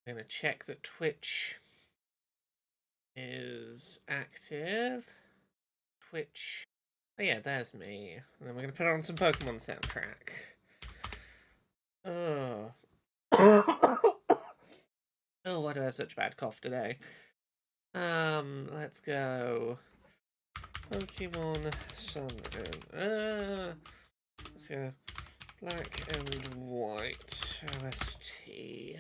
I'm going to check that Twitch is active. Twitch. Oh yeah, there's me. And then we're going to put on some Pokemon soundtrack. Oh. Oh, why do I have such a bad cough today? Let's go. Pokemon Sun and let's go. Black and white OST.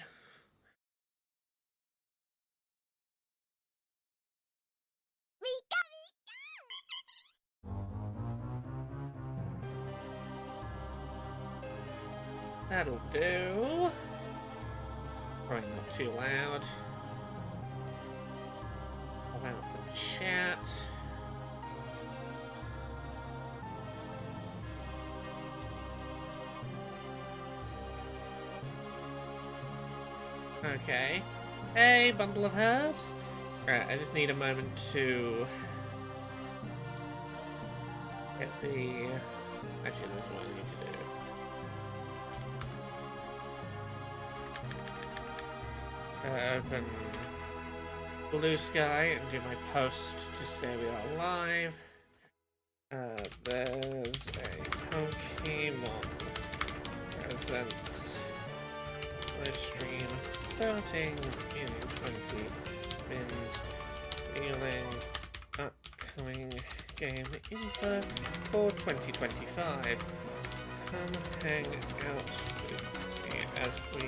That'll do. Probably not too loud. About the chat. Okay. Hey, bundle of herbs. Right, I just need a moment to get the... Actually, this is what I need to do. Open Blue Sky and do my post to say we are live. There's a Pokemon Presents live stream starting in 20 minutes. Feeling upcoming game info for 2025. Come hang out with me as we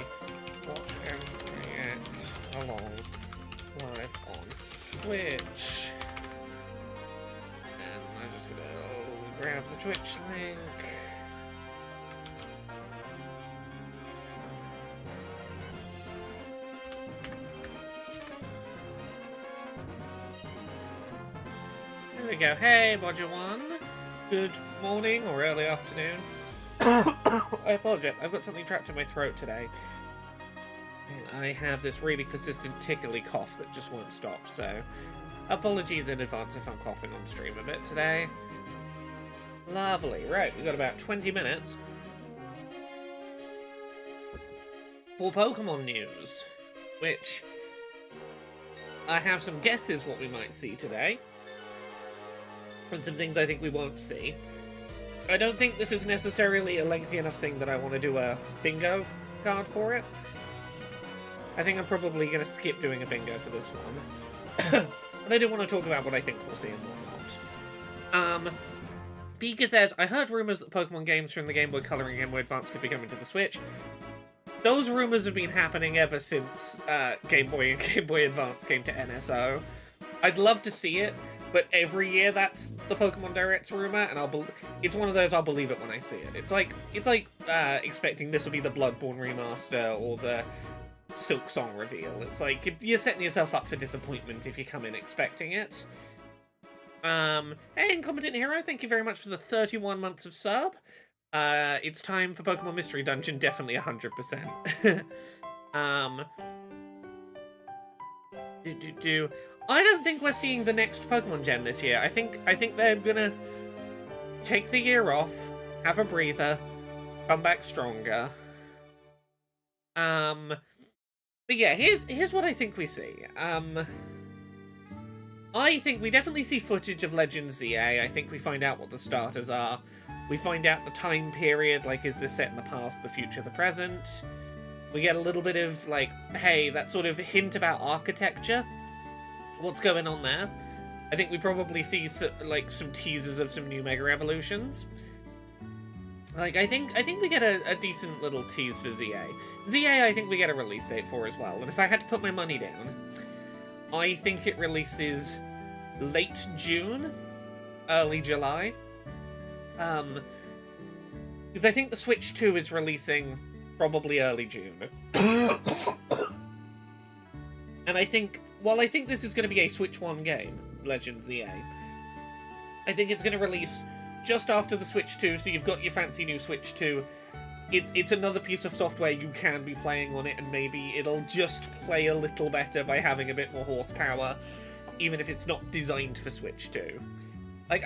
watch and react along live on Twitch. And I'm just gonna grab the Twitch link. There we go. Hey, Bodger1. Good morning or early afternoon. I apologize. I've got something trapped in my throat today. I have this really persistent tickly cough that just won't stop, so apologies in advance if I'm coughing on stream a bit today. Lovely. Right, we've got about 20 minutes for Pokemon news, which I have some guesses what we might see today, and some things I think we won't see. I don't think this is necessarily a lengthy enough thing that I want to do a bingo card for it. I think I'm probably going to skip doing a bingo for this one. But I do want to talk about what I think we'll see and what not. Pika says, I heard rumours that Pokemon games from the Game Boy Color and Game Boy Advance could be coming to the Switch. Those rumours have been happening ever since Game Boy and Game Boy Advance came to NSO. I'd love to see it, but every year that's the Pokemon Direct's rumour, and it's one of those I'll believe it when I see it. It's like expecting this will be the Bloodborne remaster or the Silk Song reveal. It's like you're setting yourself up for disappointment if you come in expecting it. Hey, Incompetent Hero, thank you very much for the 31 months of sub. It's time for Pokemon Mystery Dungeon, definitely 100%. I don't think we're seeing the next Pokemon Gen this year. I think they're gonna take the year off, have a breather, come back stronger. But yeah, here's what I think we see. I think we definitely see footage of Legends ZA. I think we find out what the starters are. We find out the time period, like, is this set in the past, the future, the present? We get a little bit of, like, hey, that sort of hint about architecture. What's going on there? I think we probably see, like, some teasers of some new Mega Evolutions. Like, I think we get a decent little tease for ZA. ZA, I think we get a release date for as well. And if I had to put my money down, I think it releases late June, early July. Because I think the Switch 2 is releasing probably early June. And I think, while I think this is going to be a Switch 1 game, Legends ZA, I think it's going to release just after the Switch 2, so you've got your fancy new Switch 2. It's another piece of software you can be playing on it, and maybe it'll just play a little better by having a bit more horsepower, even if it's not designed for Switch 2. Like,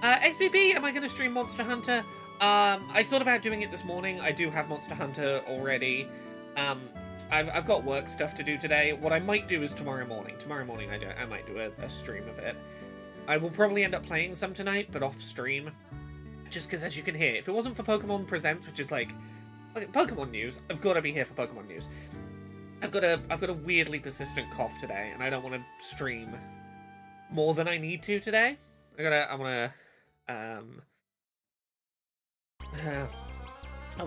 XBB, am I going to stream Monster I thought about doing it this morning. I do have Monster Hunter already. I've got work stuff to do today. What I might do is tomorrow morning. Tomorrow morning I might do a stream of it. I will probably end up playing some tonight, but off stream. Just because, as you can hear, if it wasn't for Pokemon Presents, which is like Pokemon news, I've got to be here for Pokemon news. I've got a weirdly persistent cough today, and I don't want to stream more than I need to today. I want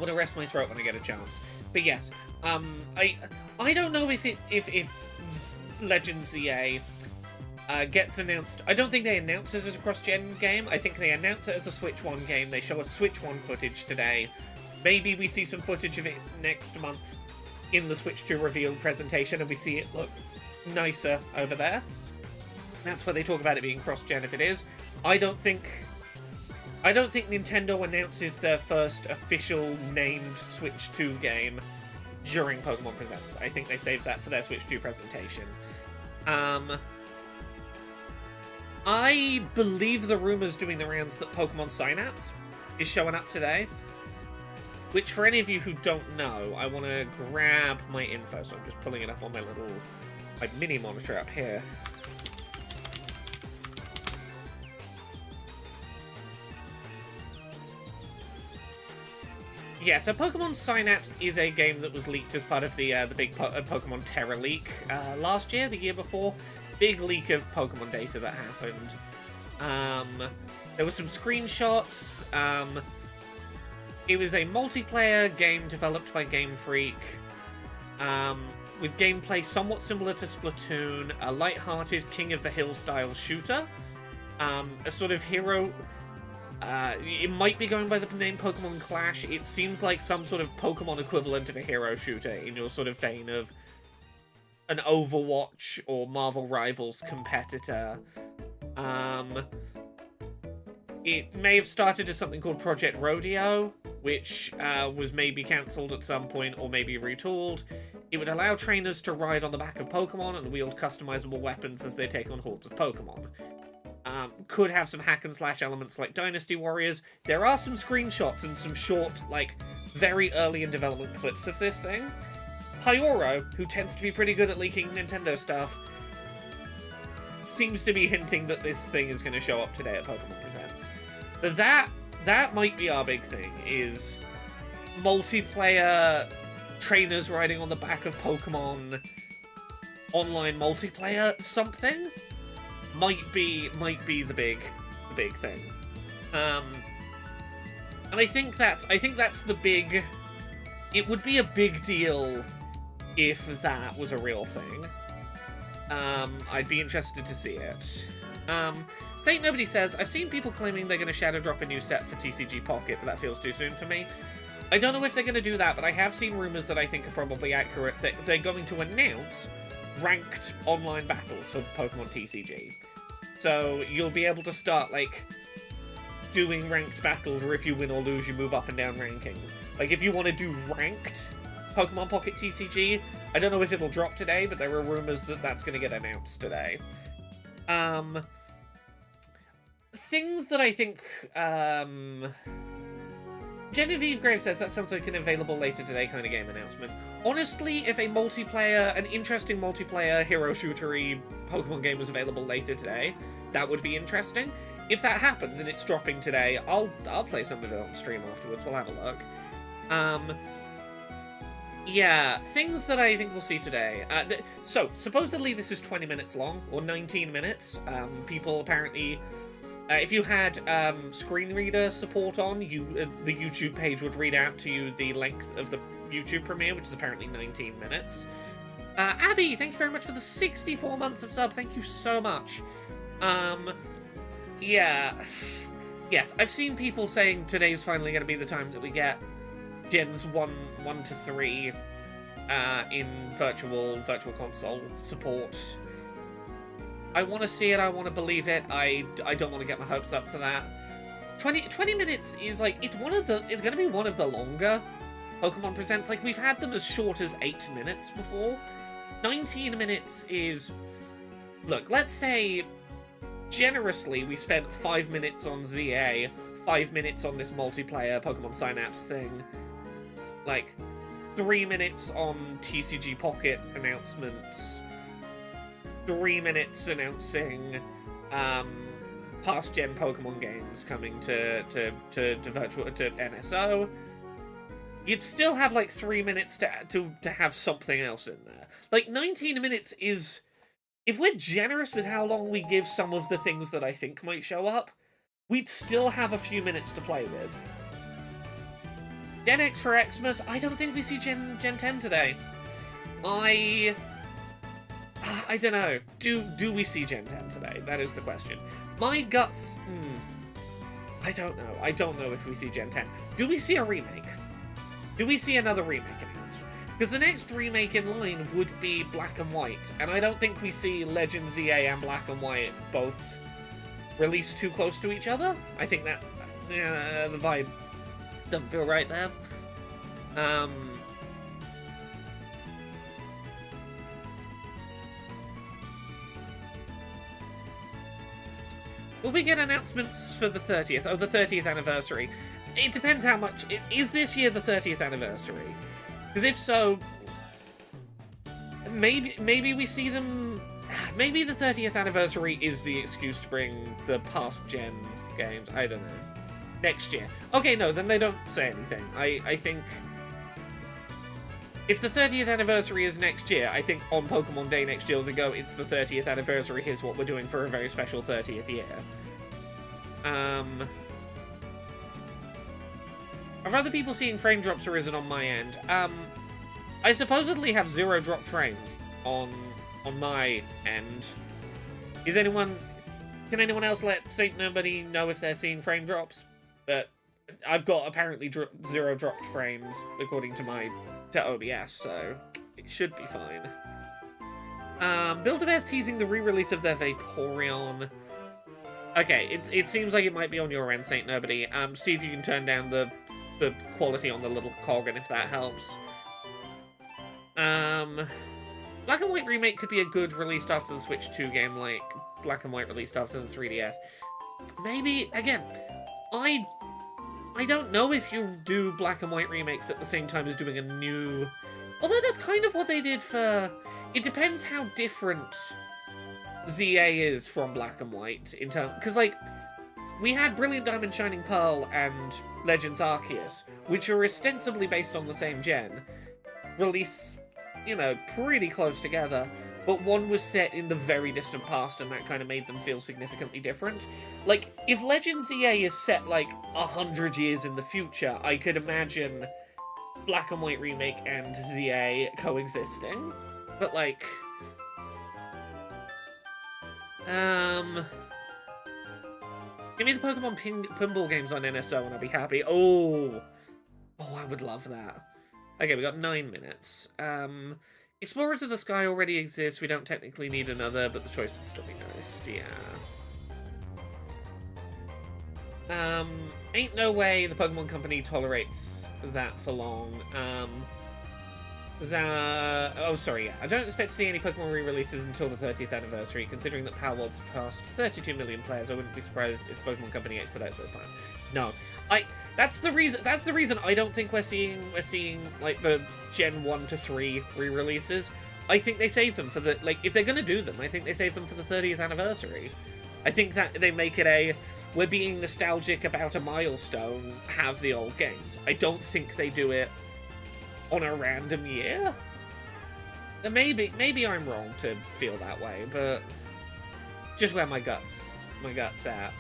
to rest my throat when I get a chance. But yes, I don't know if Legends ZA gets announced. I don't think they announce it as a cross-gen game. I think they announce it as a Switch 1 game. They show us Switch 1 footage today. Maybe we see some footage of it next month in the Switch 2 reveal presentation, and we see it look nicer over there. That's where they talk about it being cross-gen if it is. I don't think Nintendo announces their first official named Switch 2 game during Pokemon Presents. I think they saved that for their Switch 2 presentation. I believe the rumors doing the rounds that Pokemon Synapse is showing up today. Which, for any of you who don't know, I want to grab my info, so I'm just pulling it up on my mini monitor up here. Yeah, so Pokemon Synapse is a game that was leaked as part of the big Pokemon Terra leak last year, the year before. Big leak of Pokemon data that happened. There were some screenshots. It was a multiplayer game developed by Game Freak, with gameplay somewhat similar to Splatoon, a light-hearted King of the Hill style shooter, a sort of hero. It might be going by the name Pokemon Clash. It seems like some sort of Pokemon equivalent of a hero shooter in your sort of vein of an Overwatch or Marvel Rivals competitor. It may have started as something called Project Rodeo, which was maybe cancelled at some point or maybe retooled. It would allow trainers to ride on the back of Pokemon and wield customizable weapons as they take on hordes of Pokemon. Could have some hack and slash elements like Dynasty Warriors. There are some screenshots and some short, very early in development clips of this thing. Pyoro, who tends to be pretty good at leaking Nintendo stuff, seems to be hinting that this thing is going to show up today at Pokemon Presents. But that might be our big thing, is multiplayer trainers riding on the back of Pokemon online multiplayer something might be the big thing. And I think that's the big. It would be a big deal if that was a real thing. I'd be interested to see it. Saint Nobody says, I've seen people claiming they're going to shadow drop a new set for TCG Pocket, but that feels too soon for me. I don't know if they're going to do that, but I have seen rumors that I think are probably accurate, that they're going to announce ranked online battles for Pokemon TCG. So you'll be able to start, doing ranked battles, where if you win or lose, you move up and down rankings. If you want to do ranked Pokemon Pocket TCG, I don't know if it'll drop today, but there are rumors that that's going to get announced today. Things that I think, Genevieve Grave says, that sounds like an available later today kind of game announcement. Honestly, if an interesting multiplayer hero shootery Pokemon game was available later today, that would be interesting. If that happens and it's dropping today, I'll play some of it on stream afterwards. We'll have a look. Yeah, things that I think we'll see today. So, supposedly this is 20 minutes long, or 19 minutes. People apparently... if you had screen reader support on, the YouTube page would read out to you the length of the YouTube premiere, which is apparently 19 minutes. Abby, thank you very much for the 64 months of sub. Thank you so much. Yeah. Yes, I've seen people saying today's finally going to be the time that we get Gens 1 to 3 in virtual console support. I want to see it, I want to believe it, I don't want to get my hopes up for that. 20 minutes is it's going to be one of the longer Pokemon Presents. We've had them as short as 8 minutes before. 19 minutes is... Look, let's say, generously, we spent 5 minutes on ZA, 5 minutes on this multiplayer Pokemon Synapse thing. 3 minutes on TCG Pocket announcements, 3 minutes announcing past gen Pokemon games coming to NSO. You'd still have like 3 minutes to have something else in there. Like 19 minutes is, if we're generous with how long we give some of the things that I think might show up, we'd still have a few minutes to play with. Gen X for Xmas, I don't think we see Gen 10 today. I don't know. Do we see Gen 10 today? That is the question. My guts, I don't know. I don't know if we see Gen 10. Do we see a remake? Do we see another remake announced? Because the next remake in line would be Black and White, and I don't think we see Legend ZA and Black and White both released too close to each other. I think that the vibe doesn't feel right there. Will we get announcements for the 30th? Oh, the 30th anniversary. It depends how much... Is this year the 30th anniversary? Because if so... Maybe we see them... Maybe the 30th anniversary is the excuse to bring the past gen games. I don't know. Next year. Okay, no, then they don't say anything. I think... If the 30th anniversary is next year, I think on Pokemon Day next year they go, it's the 30th anniversary, here's what we're doing for a very special 30th year. Have other people seeing frame drops arisen on my end? I supposedly have 0 dropped frames on my end. Can anyone else let Saint Nobody know if they're seeing frame drops? But I've got apparently 0 dropped frames according to OBS, so it should be fine. Build-A-Bear's teasing the re-release of their Vaporeon. Okay, it seems like it might be on your end, Saint Nobody. See if you can turn down the quality on the little cog, and if that helps. Black and White Remake could be a good released after the Switch 2 game, like Black and White released after the 3DS. Maybe, again, I don't know if you do Black and White remakes at the same time as doing a new... Although that's kind of what they did for... It depends how different ZA is from Black and White in terms... Because, like, we had Brilliant Diamond Shining Pearl and Legends Arceus, which are ostensibly based on the same gen, release, you know, pretty close together, but one was set in the very distant past, and that kind of made them feel significantly different. Like, if Legends ZA is set, like, 100 years in the future, I could imagine Black and White Remake and ZA coexisting. But, like... Give me the Pokemon Pinball games on NSO and I'll be happy. Oh, I would love that. Okay, we got 9 minutes. Explorers of the Sky already exists. We don't technically need another, but the choice would still be nice. Yeah. Ain't no way the Pokemon Company tolerates that for long. Oh, sorry, yeah. I don't expect to see any Pokemon re-releases until the 30th anniversary. Considering that Power World's passed 32 million players, I wouldn't be surprised if the Pokemon Company expedites those plans. No. That's the reason I don't think we're seeing like the Gen 1 to 3 re-releases. I think they save them for the, like, if they're gonna do them, I think they save them for the 30th anniversary. I think that they make it we're being nostalgic about a milestone, have the old games. I don't think they do it on a random year. Maybe I'm wrong to feel that way, but just where my guts at.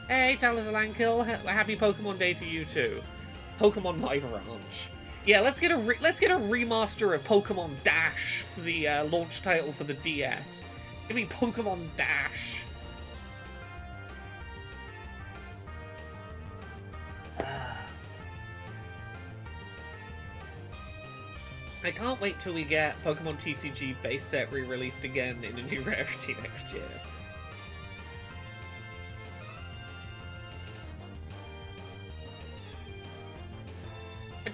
Hey, Talazalankill, happy Pokemon Day to you too. Pokemon My Ranch. Yeah, let's get a remaster of Pokemon Dash for the launch title for the DS. Give me Pokemon Dash. I can't wait till we get Pokemon TCG base set re-released again in a new rarity next year.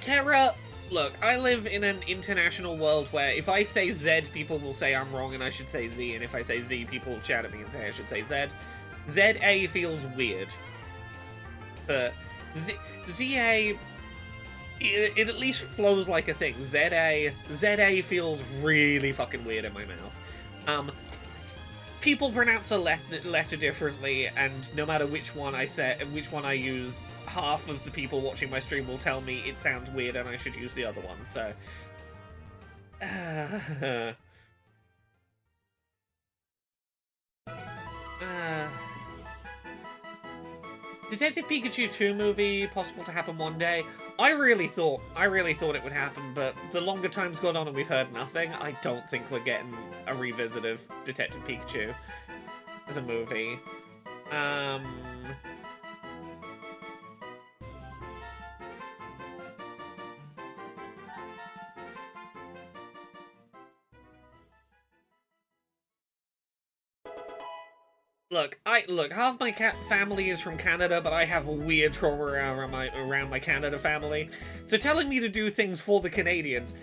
Terra, look, I live in an international world where if I say Z, people will say I'm wrong and I should say Z, and if I say Z, people will shout at me and say I should say Z. ZA feels weird. But ZA... it at least flows like a thing. ZA feels really fucking weird in my mouth. People pronounce a letter differently, and no matter which one I say and which one I use, half of the people watching my stream will tell me it sounds weird and I should use the other one, so... Detective Pikachu 2 movie, possible to happen one day. I really thought it would happen, but the longer time's gone on and we've heard nothing, I don't think we're getting a revisit of Detective Pikachu as a movie. Look, half my family is from Canada, but I have a weird trauma around my Canada family. So telling me to do things for the Canadians,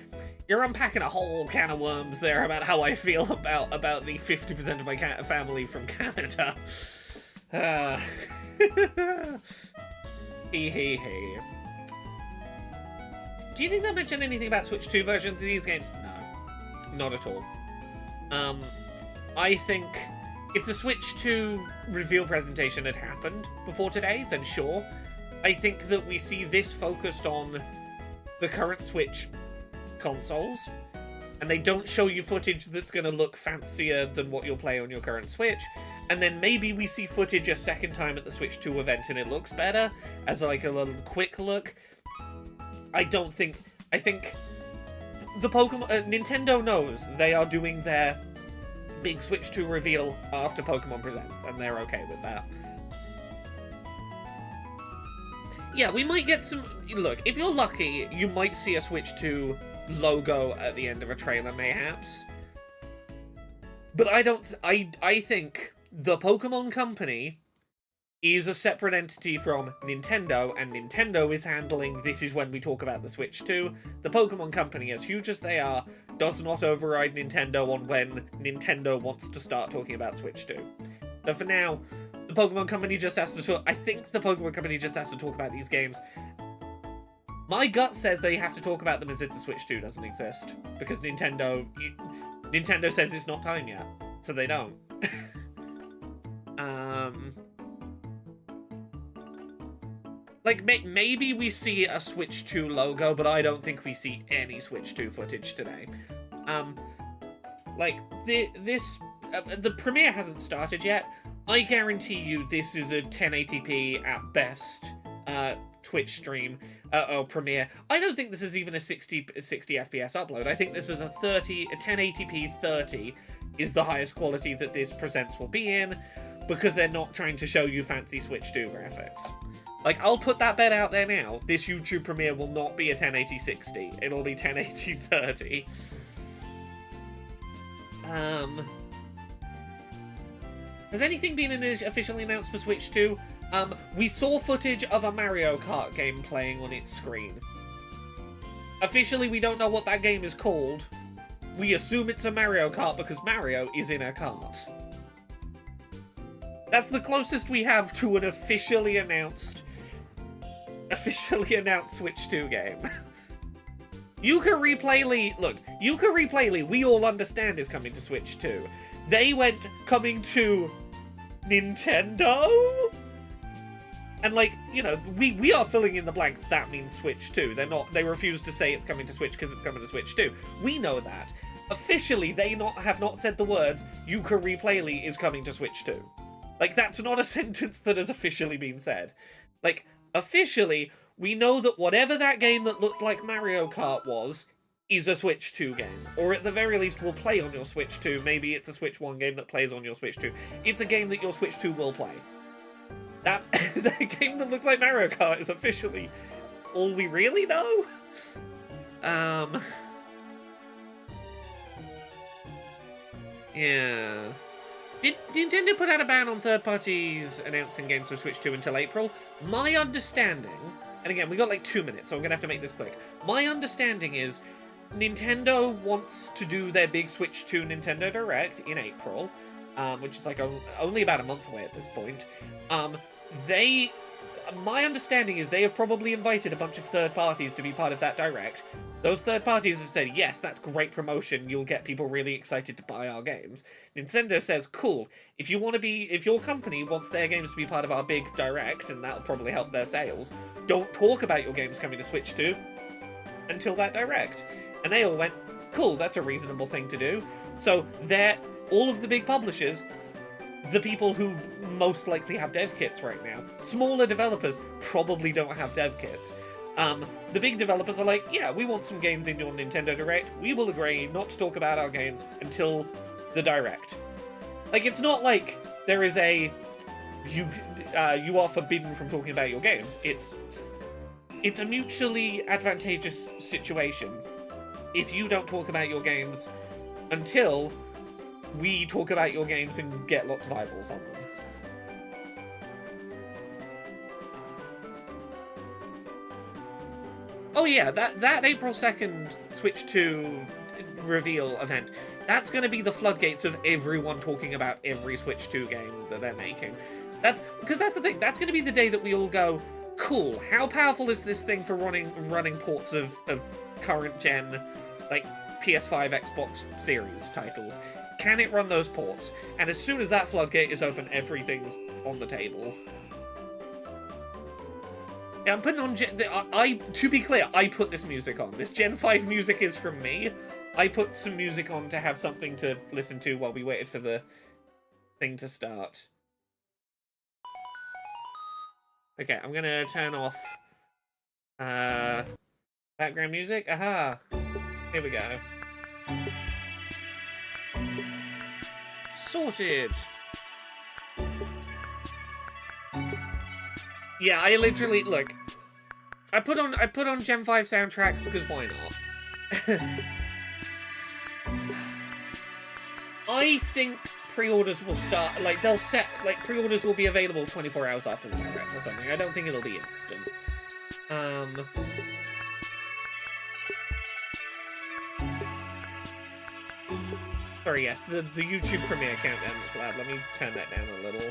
you're unpacking a whole can of worms there about how I feel about the 50% of my family from Canada. Hee. Do you think they'll mention anything about Switch 2 versions of these games? No, not at all. I think... if the Switch 2 reveal presentation had happened before today, then sure. I think that we see this focused on the current Switch consoles, and they don't show you footage that's going to look fancier than what you'll play on your current Switch, and then maybe we see footage a second time at the Switch 2 event and it looks better, as like a little quick look. I think the Pokemon... Nintendo knows they are doing their big Switch 2 reveal after Pokemon Presents, and they're okay with that. Yeah, we might get some... Look, if you're lucky, you might see a Switch 2 logo at the end of a trailer, mayhaps. But I think the Pokemon Company is a separate entity from Nintendo, and Nintendo is handling this is when we talk about the Switch 2. The Pokemon Company, as huge as they are, does not override Nintendo on when Nintendo wants to start talking about Switch 2. So for now, the Pokemon Company just has to talk... I think the Pokemon Company just has to talk about these games. My gut says they have to talk about them as if the Switch 2 doesn't exist. Because Nintendo says it's not time yet. So they don't. Like, maybe we see a Switch 2 logo, but I don't think we see any Switch 2 footage today. Like, the premiere hasn't started yet. I guarantee you this is a 1080p at best Twitch stream or premiere. I don't think this is even a 60 FPS upload. I think this is a 1080p 30 is the highest quality that this presents will be in, because they're not trying to show you fancy Switch 2 graphics. Like, I'll put that bet out there now. This YouTube premiere will not be a 1080 60. It'll be 1080 30. Has anything been officially announced for Switch 2? We saw footage of a Mario Kart game playing on its screen. Officially, we don't know what that game is called. We assume it's a Mario Kart because Mario is in a kart. That's the closest we have to an officially announced Switch 2 game. Yooka Replay, look, Yooka Replay, we all understand is coming to Switch 2. They went coming to Nintendo? And like, you know, we are filling in the blanks, that means Switch 2. They refuse to say it's coming to Switch because it's coming to Switch 2. We know that. Officially, they have not said the words, Yooka Replay is coming to Switch 2. Like, that's not a sentence that has officially been said. Like, officially, we know that whatever that game that looked like Mario Kart was, is a Switch 2 game. Or at the very least will play on your Switch 2. Maybe it's a Switch 1 game that plays on your Switch 2. It's a game that your Switch 2 will play. That game that looks like Mario Kart is officially all we really know. Yeah. Did Nintendo put out a ban on third parties announcing games for Switch 2 until April? My understanding, and again, we got like 2 minutes, so I'm gonna have to make this quick. My understanding is Nintendo wants to do their big Switch 2 Nintendo Direct in April, which is like only about a month away at this point. my understanding is they have probably invited a bunch of third parties to be part of that direct. Those third parties have said, yes, that's great promotion, you'll get people really excited to buy our games. Nintendo says, cool, if your company wants their games to be part of our big direct, and that'll probably help their sales, don't talk about your games coming to Switch 2 until that direct. And they all went, cool, that's a reasonable thing to do. So all of the big publishers, the people who most likely have dev kits right now, smaller developers probably don't have dev kits. The big developers are like, yeah, we want some games in your Nintendo Direct. We will agree not to talk about our games until the Direct. Like, it's not like there is you are forbidden from talking about your games. It's a mutually advantageous situation if you don't talk about your games until we talk about your games and get lots of eyeballs on them. Oh yeah, that April 2nd Switch 2 reveal event, that's going to be the floodgates of everyone talking about every Switch 2 game that they're making. Because that's the thing, that's going to be the day that we all go, cool, how powerful is this thing for running ports of current gen, like, PS5, Xbox Series titles? Can it run those ports? And as soon as that floodgate is open, everything's on the table. Yeah, I'm putting on to be clear, I put this music on. This Gen 5 music is from me. I put some music on to have something to listen to while we waited for the thing to start. Okay, I'm gonna turn off background music. Aha! Here we go. Sorted! Yeah, I literally, look, I put on Gen 5 soundtrack because why not? I think pre-orders will start, like, pre-orders will be available 24 hours after the direct or something. I don't think it'll be instant. Sorry, yes, the YouTube premiere countdown is loud. Let me turn that down a little.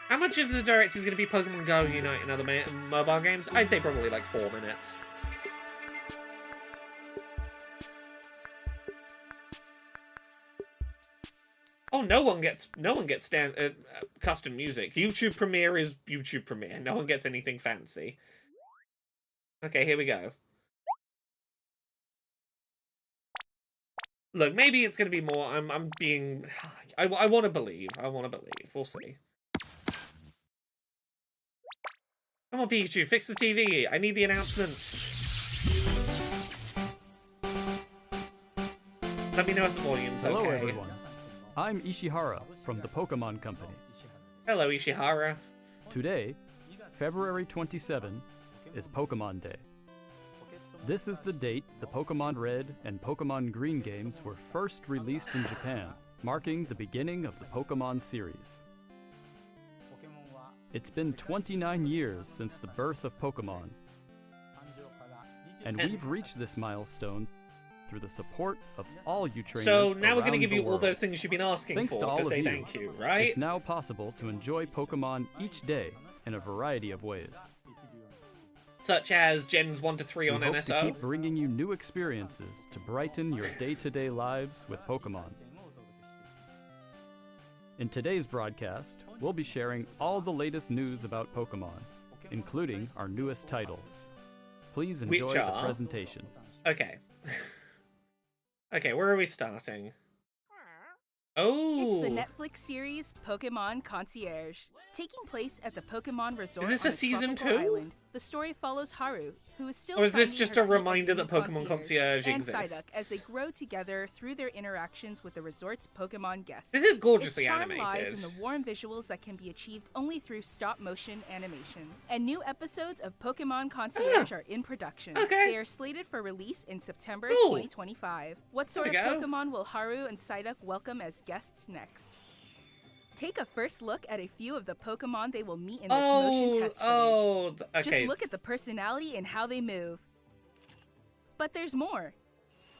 How much of the direct is going to be Pokemon Go, Unite, and other mobile games? I'd say probably like 4 minutes. Oh, no one gets custom music. YouTube Premiere is YouTube Premiere. No one gets anything fancy. Okay, here we go. Look, maybe it's going to be more. I'm being. I want to believe. I want to believe. We'll see. Come on, Pikachu, fix the TV. I need the announcements. Let me know if the volume's okay. Hello, everyone. I'm Ishihara from the Pokémon Company. Hello, Ishihara. Today, February 27, is Pokémon Day. This is the date the Pokémon Red and Pokémon Green games were first released in Japan, marking the beginning of the Pokémon series. It's been 29 years since the birth of Pokémon, and we've reached this milestone through the support of all you trainers. So now we're going to give you all all those things you've been asking for to say thank you, right? It's now possible to enjoy Pokémon each day in a variety of ways. Such as Gens 1 to 3 on we hope NSO. to keep bringing you new experiences to brighten your day-to-day lives with Pokémon. In today's broadcast, we'll be sharing all the latest news about Pokémon, including our newest titles. Please enjoy the presentation. Okay. Okay, where are we starting? Oh! It's the Netflix series Pokémon Concierge. Taking place at the Pokémon Resort is this on a season 2? Island, the story follows Haru, who is still or is this finding just her a feet reminder as a that new Pokémon Concierge and exists? Psyduck as they grow together through their interactions with the resort's Pokémon guests. This is gorgeously its charm animated. lies in the warm visuals that can be achieved only through stop-motion animation. And new episodes of Pokémon Concierge are in production. Okay. They are slated for release in September Cool. 2025. What sort of Pokémon will Haru and Psyduck welcome as guests next? Take a first look at a few of the Pokémon they will meet in this motion test footage. Okay. Just look at the personality and how they move. But there's more.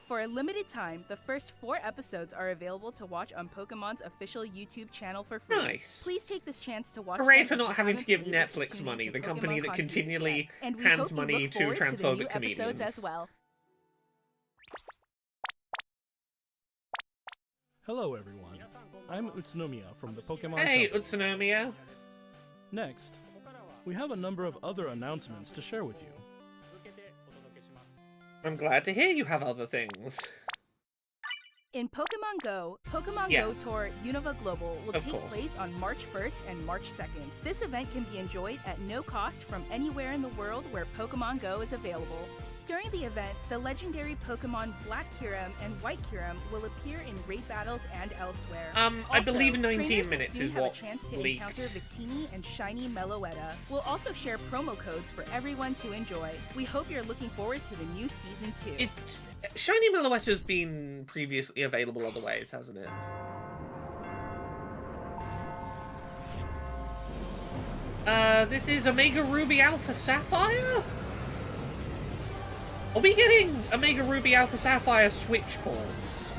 For a limited time, the first 4 episodes are available to watch on Pokemon's official YouTube channel for free. Nice. Please take this chance to watch. Hooray for not having to give Netflix money, the company that continually hands money to transphobic comedians. As well. Hello everyone, I'm Utsunomiya from the Pokémon Hey, Company. Utsunomiya. Next, we have a number of other announcements to share with you. I'm glad to hear you have other things. In Pokemon Go, Pokemon Go Tour Unova Global will take place on March 1st and March 2nd. This event can be enjoyed at no cost from anywhere in the world where Pokemon Go is available. During the event, the legendary Pokemon Black Kyurem and White Kyurem will appear in raid battles and elsewhere. I believe 19 trainers minutes will is soon have what a chance to leaked. encounter Victini and Shiny Meloetta. We'll also share promo codes for everyone to enjoy. We hope you're looking forward to the new Season 2. Shiny Meloetta's been previously available other ways, hasn't it? This is Omega Ruby Alpha Sapphire? Are we getting Omega Ruby Alpha Sapphire Switch ports?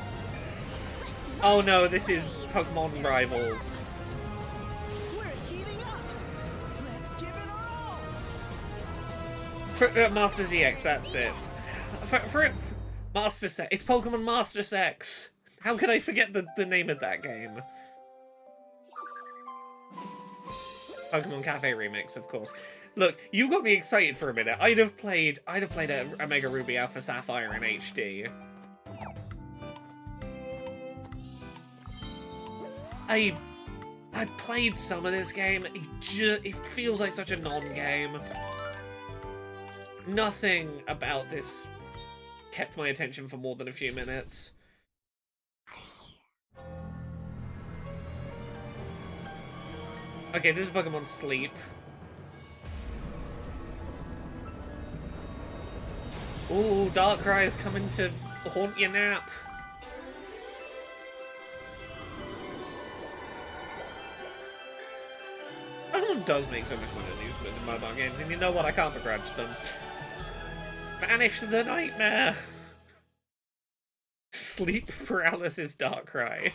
Oh no, this is Pokemon Rivals. We're heating up. Let's give it all. For Master ZX, that's it. For Master Sex. It's Pokemon Master Sex. How could I forget the name of that game? Pokemon Cafe Remix, of course. Look, you got me excited for a minute. I'd have played a Omega Ruby Alpha Sapphire in HD. I played some of this game. It feels like such a non-game. Nothing about this kept my attention for more than a few minutes. Okay, this is Pokemon Sleep. Ooh, Darkrai is coming to haunt your nap. Pokemon does make so much money in these mobile games, and you know what? I can't begrudge them. Banish the nightmare! Sleep paralysis Darkrai.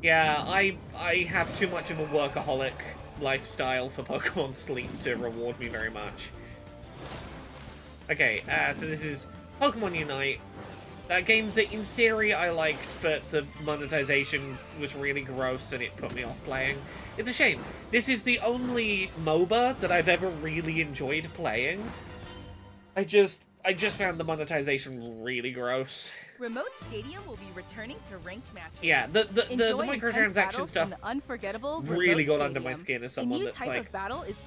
Yeah, I have too much of a workaholic lifestyle for Pokemon Sleep to reward me very much. Okay, so this is Pokemon Unite. A game that in theory I liked, but the monetization was really gross and it put me off playing. It's a shame. This is the only MOBA that I've ever really enjoyed playing. I just found the monetization really gross. Remote Stadium will be returning to ranked matches. Yeah, the microtransaction stuff the unforgettable really got Stadium. under my skin as someone that's like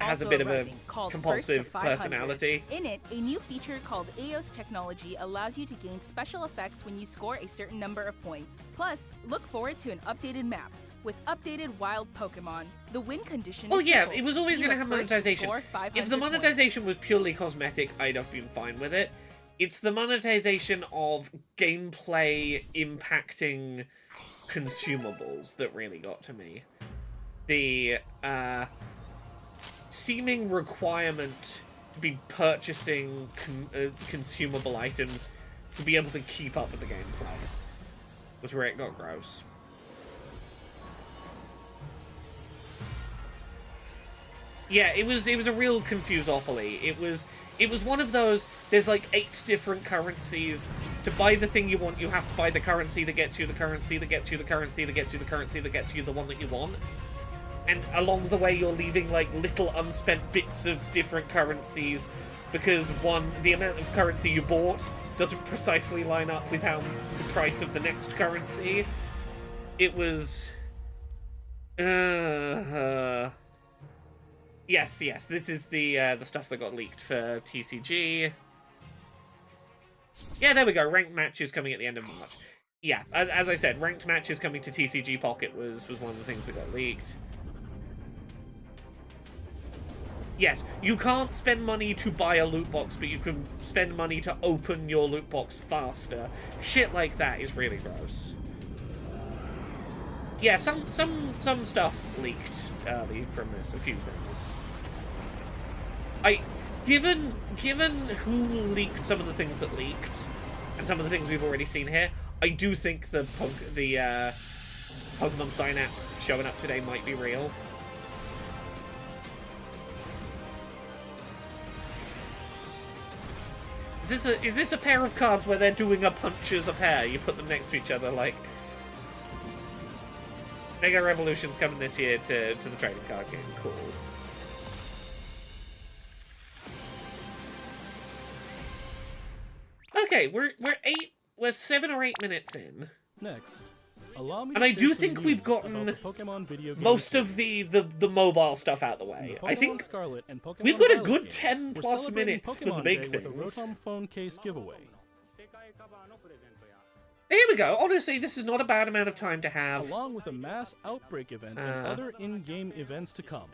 has a bit of a compulsive personality. In it, a new feature called Eos technology allows you to gain special effects when you score a certain number of points. Plus, look forward to an updated map with updated wild Pokemon. The win condition is yeah, simple. it was always going to have monetization. If the monetization points. was purely cosmetic, I'd have been fine with it. It's the monetization of gameplay impacting consumables that really got to me. The seeming requirement to be purchasing consumable items to be able to keep up with the gameplay was where it got gross. Yeah, it was a real confusopoly. It was one of those, there's like 8 different currencies. To buy the thing you want, you have to buy the currency that gets you the currency that gets you the currency that gets you the currency that gets you the one that you want. And along the way, you're leaving like little unspent bits of different currencies because the amount of currency you bought doesn't precisely line up with the price of the next currency. It was... Yes, this is the stuff that got leaked for TCG. Yeah, there we go. Ranked matches coming at the end of March. Yeah, as I said, ranked matches coming to TCG Pocket was one of the things that got leaked. Yes, you can't spend money to buy a loot box, but you can spend money to open your loot box faster. Shit like that is really gross. Yeah, some stuff leaked early from this, a few things. given who leaked some of the things that leaked, and some of the things we've already seen here, I do think the Pokemon Synapse showing up today might be real. Is this a pair of cards where they're doing a punch as a pair? You put them next to each other, like... Mega Revolution's coming this year to the trading card game. Cool. Okay, we're 7 or 8 minutes in. Next, allow me and to I do share some think we've news gotten about the Pokemon video game most of series. the mobile stuff out the way. The I think Scarlet and Pokemon we've got a Violet good games, 10 we're plus celebrating minutes for Pokemon the big Day things. with a Rotom phone case giveaway. Here we go. Honestly, this is not a bad amount of time to have. Along with a mass outbreak event and other in-game events to come.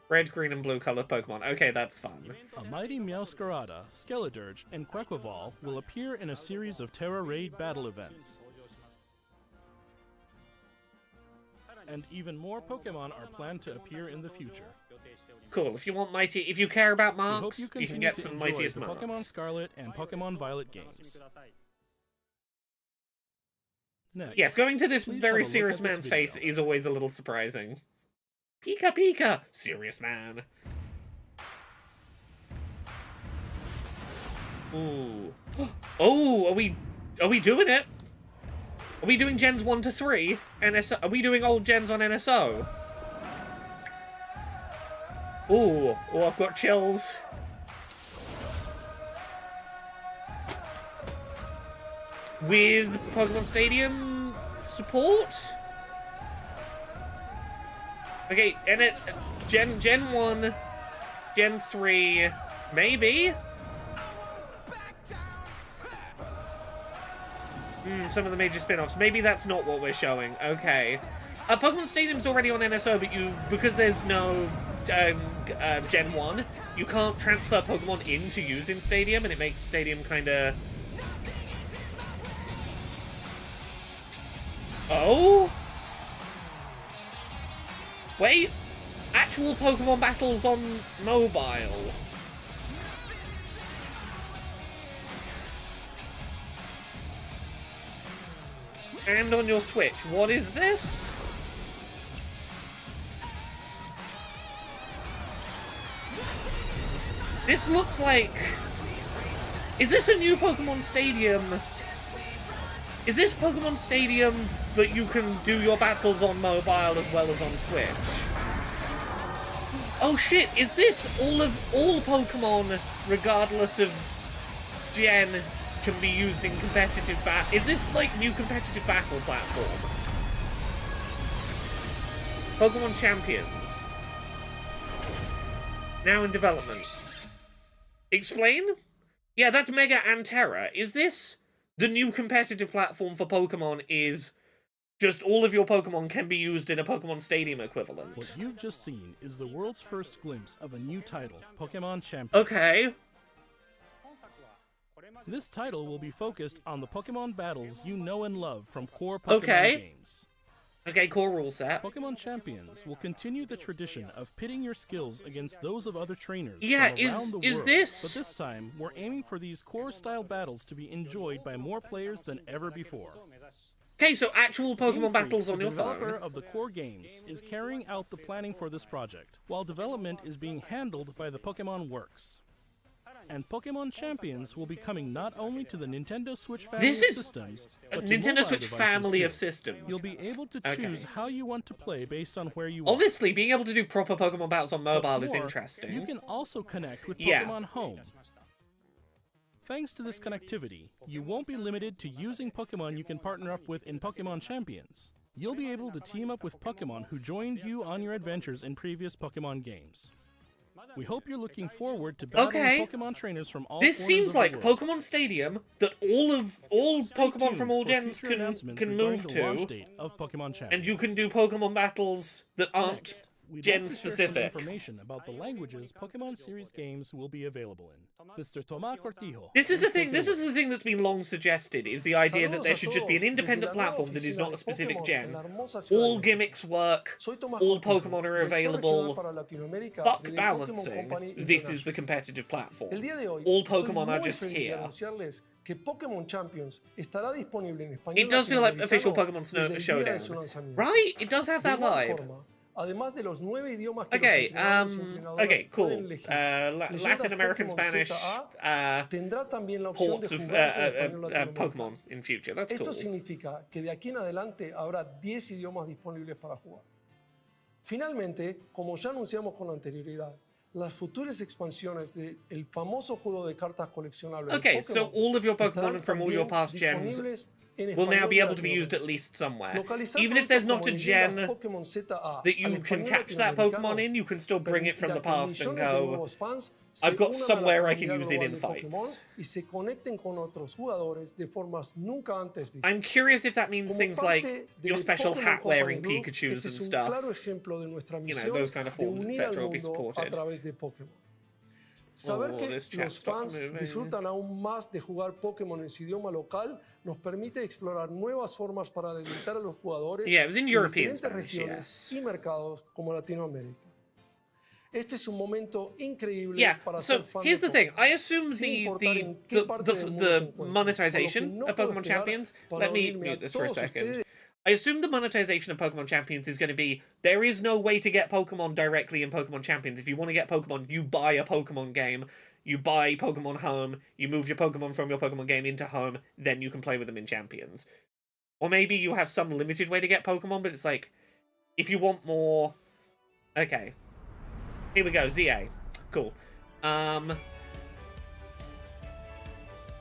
Red, green, and blue colored Pokemon. Okay, that's fun. A mighty Meowscarada, Skeledirge, and Quaquaval will appear in a series of Terra Raid battle events. And even more Pokemon are planned to appear in the future. Cool. If you want mighty, if you care about We hope marks, you you can continue get to some enjoy mightiest the marks. Pokemon Scarlet and Pokemon Violet games. Next, Yes, going to this please very have a look serious at this man's video. face is always a little surprising. Pika Pika! Serious man. Ooh. Oh, are we doing it? Are we doing gens 1 to 3? NSO? Are we doing old gens on NSO? Ooh. Oh, I've got chills. With Pokemon Stadium support? Okay, and it Gen 1, Gen 3, maybe? Some of the major spin-offs. Maybe that's not what we're showing. Okay. Pokemon Stadium's already on NSO, but because there's no Gen 1, you can't transfer Pokemon in to use in Stadium, and it makes Stadium kinda... Oh? Wait, actual Pokemon battles on mobile. And on your Switch. What is this? This looks like... Is this a new Pokemon Stadium? Is this Pokemon Stadium, but you can do your battles on mobile as well as on Switch? Oh shit, is this all Pokemon, regardless of gen, can be used in competitive battle? Is this like new competitive battle platform? Pokémon Champions. Now in development. Explain? Yeah, that's Mega and Terra. Is this the new competitive platform for Pokemon is just all of your Pokemon can be used in a Pokemon Stadium equivalent? What you've just seen is the world's first glimpse of a new title, Pokémon Champions. Okay. This title will be focused on the Pokemon battles you know and love from core Pokemon games. Okay, core rule set. Pokemon Champions will continue the tradition of pitting your skills against those of other trainers from Yeah, around the world. But this time, we're aiming for these core-style battles to be enjoyed by more players than ever before. Okay, so actual Pokemon Game Freak, battles on the your developer phone. of the core games, is carrying out the planning for this project, while development is being handled by the Pokemon Works. And Pokemon Champions will be coming not only to the Nintendo Switch family of systems, but to Nintendo mobile Switch devices family too. of systems. You'll be able to choose how you want to play based on where you are. Honestly, being able to do proper Pokemon battles on mobile What's is more, interesting. You can also connect with Yeah. Pokemon Home. Thanks to this connectivity, you won't be limited to using Pokemon you can partner up with in Pokemon Champions. You'll be able to team up with Pokemon who joined you on your adventures in previous Pokemon games. We hope you're looking forward to battling Pokemon trainers from all This corners seems of the like world. Pokemon Stadium that all Stay Pokemon tuned from all for gens future announcements can regarding move the launch to, date of Pokemon Champions. and you can do Pokemon battles that aren't we'd gen like to share some specific. information about the languages Pokemon series games will be available in. Mr. Tomás Cortijo. This is the thing. take it This is away. the thing that's been long suggested. Is the idea that there should just be an independent platform that is not a specific gen. All gimmicks work. All Pokemon are available. Fuck balancing. This is the competitive platform. All Pokemon are just here. Que Pokémon Champions estará disponible en español It does feel like official latinoamericano Pokemon desde el día de su Showdown, lanzamiento. right? It does have De that igual vibe. forma, además de los 9 idiomas que Okay, los entrenadores y entrenadoras okay, cool. pueden elegir, Latin Leyendas American Pokémon Spanish, ZA tendrá también la opción ports de of jugarse en español latinoamericano. Pokemon in future. That's Esto cool. significa que de aquí en adelante habrá 10 idiomas disponibles para jugar. Finalmente, como ya anunciamos con anterioridad, las futuras expansiones del famoso juego de cartas coleccionables Okay, de so Pokémon all of your Pokemon estarán from all your también past gens disponibles en will now español be able to be latinoamericano. used at least somewhere. Localizar Even if there's not a productos como gen Leyendas Pokémon ZA that you al can español catch that latinoamericano Pokemon in, you can still bring it from the permitirá que past and millones de go, nuevos fans se I've got unan a la somewhere I can comunidad use it in global de Pokémon fights. y se conecten con otros jugadores de formas nunca antes vistas. I'm curious if that means Como things parte like de your special Pokémon hat-wearing Company Group, Pikachus este and es un stuff. claro ejemplo de nuestra You know, misión those kind of de forms, unir al etc. will be mundo a supported. través de Pokémon. Saber Oh, que this chat los stopped fans moving. disfrutan aún más de jugar Pokémon en su idioma local nos permite explorar nuevas formas para deleitar a los jugadores Yeah, it was in en European diferentes Spanish, regiones yes. y mercados como Latinoamérica. Este es un momento increíble Yeah, para so ser fan here's de the thing. Pokémon, I assume sin the importar the en qué the, parte the, del mundo the te encuentres, por lo que monetization no of puedo Pokemon esperar Champions. para Let me unirme a mute this for a todos second. ustedes. I assume the monetization of Pokemon Champions is going to be there is no way to get Pokemon directly in Pokemon Champions. If you want to get Pokemon, you buy a Pokemon game, you buy Pokemon Home, you move your Pokemon from your Pokemon game into Home, then you can play with them in Champions. Or maybe you have some limited way to get Pokemon, but it's like, if you want more... Okay. Here we go, ZA. Cool.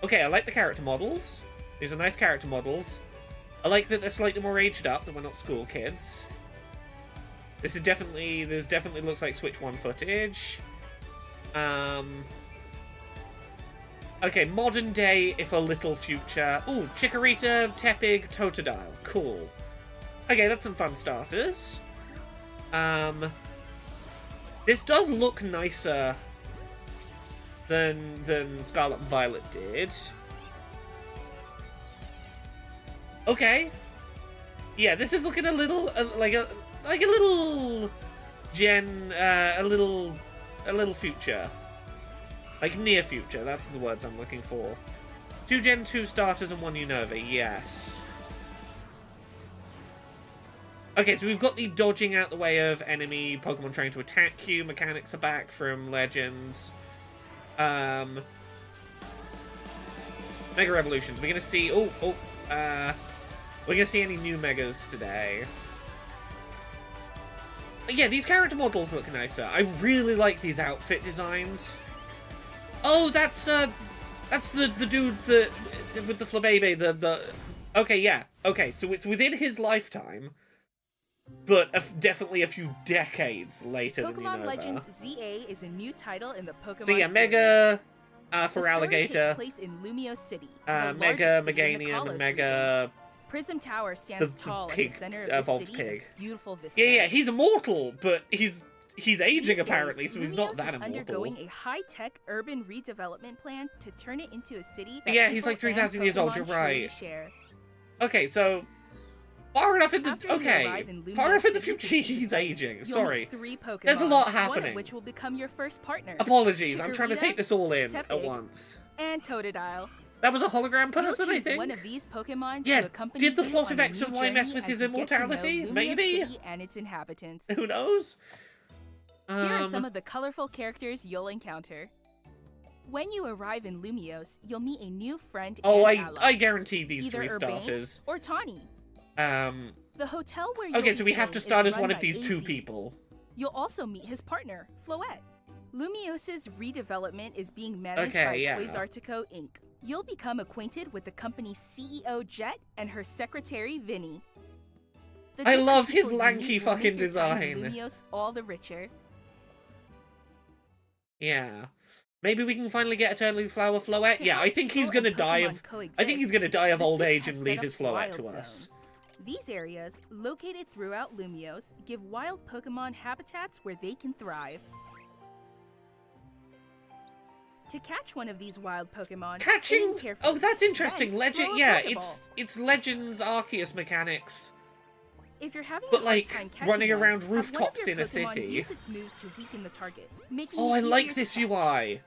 Okay, I like the character models. These are nice character models. I like that they're slightly more aged up, that we're not school kids. This definitely looks like Switch 1 footage. Okay, modern day, if a little future. Ooh, Chikorita, Tepig, Totodile. Cool. Okay, that's some fun starters. This does look nicer than Scarlet and Violet did. Okay. Yeah, this is looking a little like a little gen, a little future, like near future. That's the words I'm looking for. 2 Gen 2 starters and 1 Unova. Yes. Okay, so we've got the dodging out the way of enemy Pokemon trying to attack you. Mechanics are back from Legends. Mega Evolutions. We're gonna see. We're gonna see any new Megas today. But yeah, these character models look nicer. I really like these outfit designs. Oh, that's the dude that with the Flabébé. The okay, yeah, okay. So it's within his lifetime, but definitely a few decades later than Pokemon Unova. Legends ZA is a new title in the Pokemon So yeah, series. Mega The for story Alligator, takes place in Lumio City, Mega the largest city in the Meganium, Kalos Mega. region. Prism Tower stands the tall pig, in the center of the evolved city pig. with a beautiful vista. Yeah, he's immortal, but he's aging These apparently, days, so he's Lumios not that is immortal. undergoing a high-tech urban redevelopment plan to turn it into a city that Yeah, he's like people 3,000 and years old, Pokemon you're truly right. Share. Okay, so far enough in the After you arrive in Lumio far enough in the City, future, he's aging. you'll Sorry, meet 3 Pokemon, there's a lot one happening. of which will become your first partner. Apologies, I'm trying to Chikorita, take this all in at Tepig, once. and Totodile. That was a hologram You'll person, I choose think. one of these Pokemon Yeah, to accompany did the you plot on of a X and new Y mess journey with as his you get to know immortality? Lumio Maybe? City and its inhabitants. Who knows? Here are some of the colorful characters you'll encounter. When you arrive in Lumios, you'll meet a new friend Oh, and I ally, guarantee these either 3 Urbane starters. or Tawny. Okay, The hotel where you'll so be we have to staying start is as one run of these by 2 AZ. people. You'll also meet his partner, Floette. Lumios' redevelopment is being managed by Okay, yeah. Quasartico Inc. You'll become acquainted with the company's CEO Jet and her secretary Vinny. The I different love his people you lanky meet will make fucking your time in design. Lumios all the richer. Yeah. Maybe we can finally get Eternally Flower Floette? To Yeah, help I think he's people gonna and die Pokemon of... coexist, I think he's gonna die of the old city age has and set leave up his Floette wild to zones. us. These areas, located throughout Lumiose, give wild Pokémon habitats where they can thrive. To catch one of these wild Pokémon, Catching? aim carefully. Oh, that's interesting. Then Legend, throw a yeah, Pokeball. it's Legends Arceus mechanics. If you're having But, a like, hard time catching running them, around have one of rooftops your in a Pokémon city. Use its moves to weaken the target, making Oh, it I like easier this to catch. UI.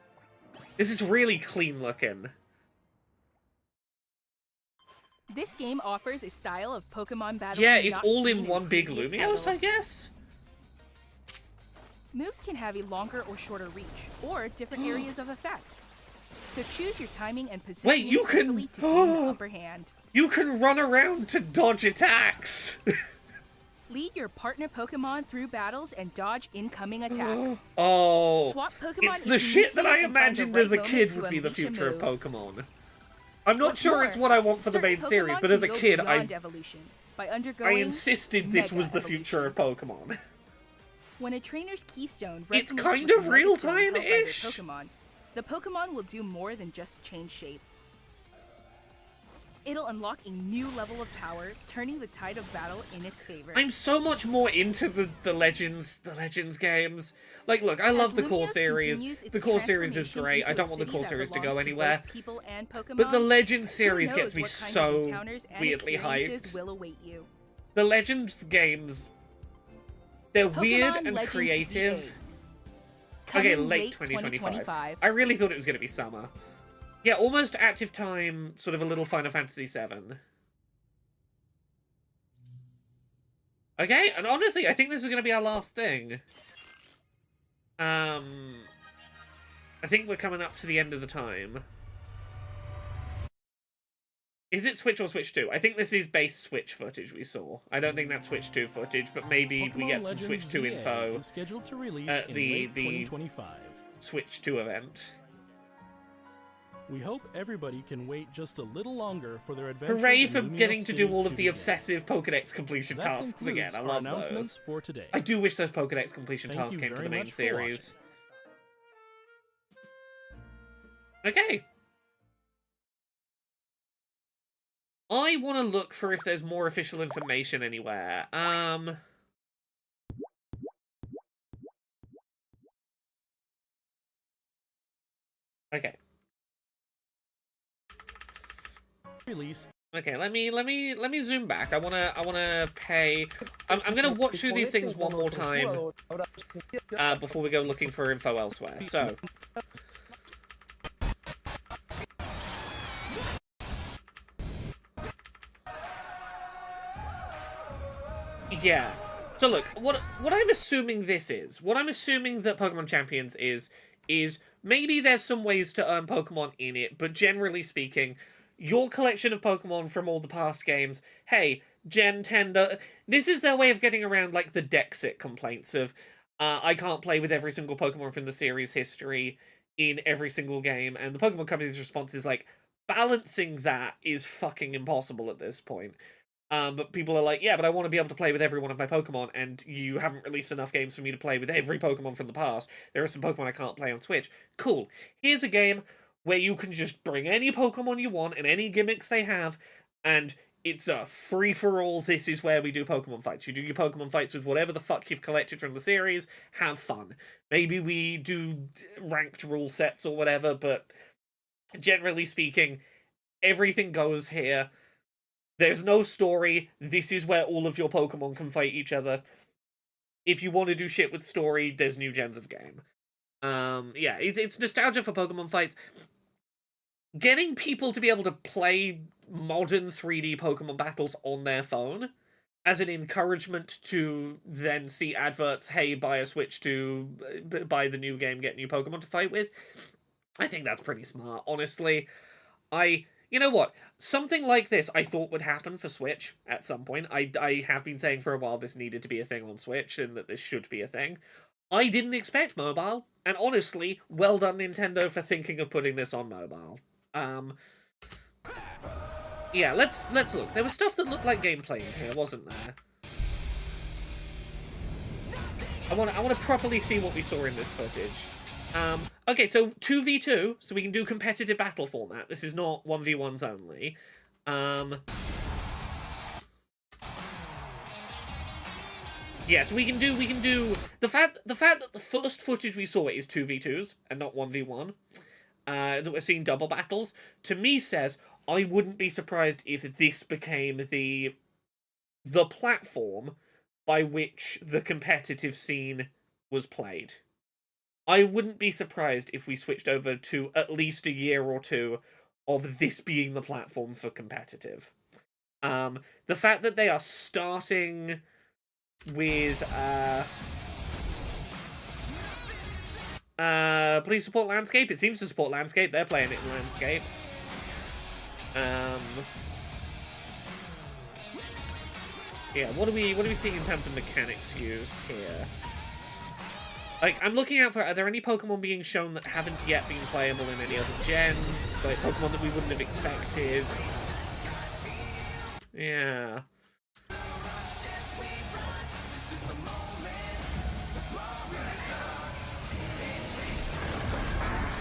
This is really clean looking. This game offers a style of Pokemon battle. Yeah, it's not all seen in one big previous Lumiose, I titles. guess. Moves can have a longer or shorter reach, or different areas of effect. So choose your timing and positioning Wait, you can- carefully to gain the upper hand. You can run around to dodge attacks. Lead your partner Pokemon through battles and dodge incoming attacks. Oh, Swap Pokemon it's the if you shit need that to I and find the imagined right as a moment kid to would be the unleash a future of move. Pokemon. I'm not What's sure more, it's what I want for the certain main series, Pokemon but as a can go kid, beyond evolution by I undergoing insisted this Mega was the future of Evolution. Pokemon. When a trainer's keystone It's resonates kind with of the legacy held by your real-time-ish. Pokemon, the Pokemon will do more than just change shape. It'll unlock a new level of power, turning the tide of battle in its favor. I'm so much more into the Legends games. Like, look, I love the core Lumiose series. continues its The core series is transformation great. I into don't a want the city core that series to go belongs anywhere. both people and Pokemon, But the Legends who series knows gets me what kinds of so encounters and weirdly experiences hyped. will await you. The Legends games, they're weird Pokemon and Legends creative. ZA. Okay, Coming late 2025. 2025. I really thought it was going to be summer. Yeah, almost active time, sort of a little Final Fantasy VII. Okay, and honestly, I think this is going to be our last thing. I think we're coming up to the end of the time. Is it Switch or Switch 2? I think this is base Switch footage we saw. I don't think that's Switch 2 footage, but maybe we Pokemon get some Legends Switch 2 ZA info. is scheduled to release at in the- late the- 2025. Switch 2 event. We hope everybody can wait just a little longer for their adventures. Hooray in for Lumiose getting to City do all of the begin. obsessive Pokedex completion That tasks again. concludes I our love announcements those. for today. I do wish those Pokedex completion Thank tasks you came to very the main much for series. watching. Okay. I want to look for if there's more official information anywhere. Okay. Release. Okay, let me zoom back. I wanna pay. I'm gonna watch through these things one more time before we go looking for info elsewhere. So. Yeah. So look, what I'm assuming this is, what I'm assuming that Pokemon Champions is maybe there's some ways to earn Pokemon in it, but generally speaking, your collection of Pokemon from all the past games, hey, Gen 10, this is their way of getting around, like, the Dexit complaints of, I can't play with every single Pokemon from the series history in every single game, and the Pokemon Company's response is, like, balancing that is fucking impossible at this point. But people are like, yeah, but I want to be able to play with every one of my Pokemon, and you haven't released enough games for me to play with every Pokemon from the past. There are some Pokemon I can't play on Switch. Cool. Here's a game where you can just bring any Pokemon you want and any gimmicks they have, and it's a free-for-all, this is where we do Pokemon fights. You do your Pokemon fights with whatever the fuck you've collected from the series, have fun. Maybe we do ranked rule sets or whatever, but generally speaking, everything goes here. There's no story. This is where all of your Pokemon can fight each other. If you want to do shit with story, there's new gens of game. Yeah, it's nostalgia for Pokemon fights. Getting people to be able to play modern 3D Pokemon battles on their phone as an encouragement to then see adverts, hey, buy a Switch to buy the new game, get new Pokemon to fight with. I think that's pretty smart, honestly. You know what? Something like this I thought would happen for Switch at some point. I have been saying for a while this needed to be a thing on Switch and that this should be a thing. I didn't expect mobile, and honestly, well done Nintendo for thinking of putting this on mobile. Yeah, let's look. There was stuff that looked like gameplay in here, wasn't there? I want to properly see what we saw in this footage. Okay, so 2v2, so we can do competitive battle format. This is not 1v1s only. Yeah, so we can do the fact that the first footage we saw is 2v2s and not 1v1, that we're seeing double battles, to me says I wouldn't be surprised if this became the platform by which the competitive scene was played. I wouldn't be surprised if we switched over to at least a year or two of this being the platform for competitive. The fact that they are starting with please support Landscape. It seems to support Landscape. They're playing it in Landscape. Yeah, what are we seeing in terms of mechanics used here? Like, I'm looking out for, are there any Pokemon being shown that haven't yet been playable in any other gens? Like, Pokemon that we wouldn't have expected? Yeah.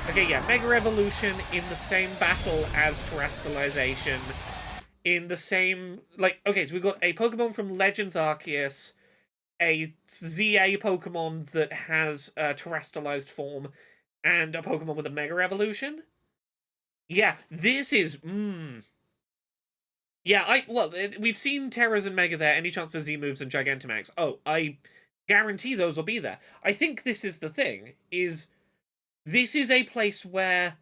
Okay, yeah, Mega Evolution in the same battle as Terrestrialization. In the same... Like, okay, so we've got a Pokemon from Legends Arceus, a ZA Pokemon that has a terrestrialized form, and a Pokemon with a Mega Evolution? Yeah, this is... Yeah, we've seen Terras and Mega there, any chance for Z-moves and Gigantamax. Oh, I guarantee those will be there. I think this is the thing, is... This is a place where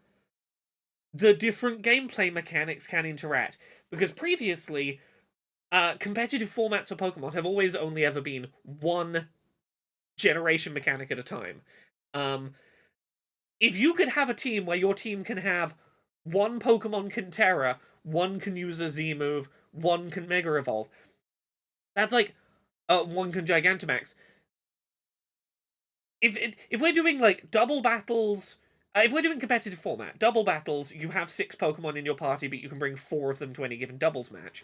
the different gameplay mechanics can interact. Because previously, competitive formats for Pokemon have always only ever been one generation mechanic at a time. If you could have a team where your team can have one Pokemon can Terra, one can use a Z-move, one can Mega Evolve. That's like, one can Gigantamax. If we're doing, like, double battles... if we're doing competitive format, double battles, you have 6 Pokemon in your party, but you can bring 4 of them to any given doubles match.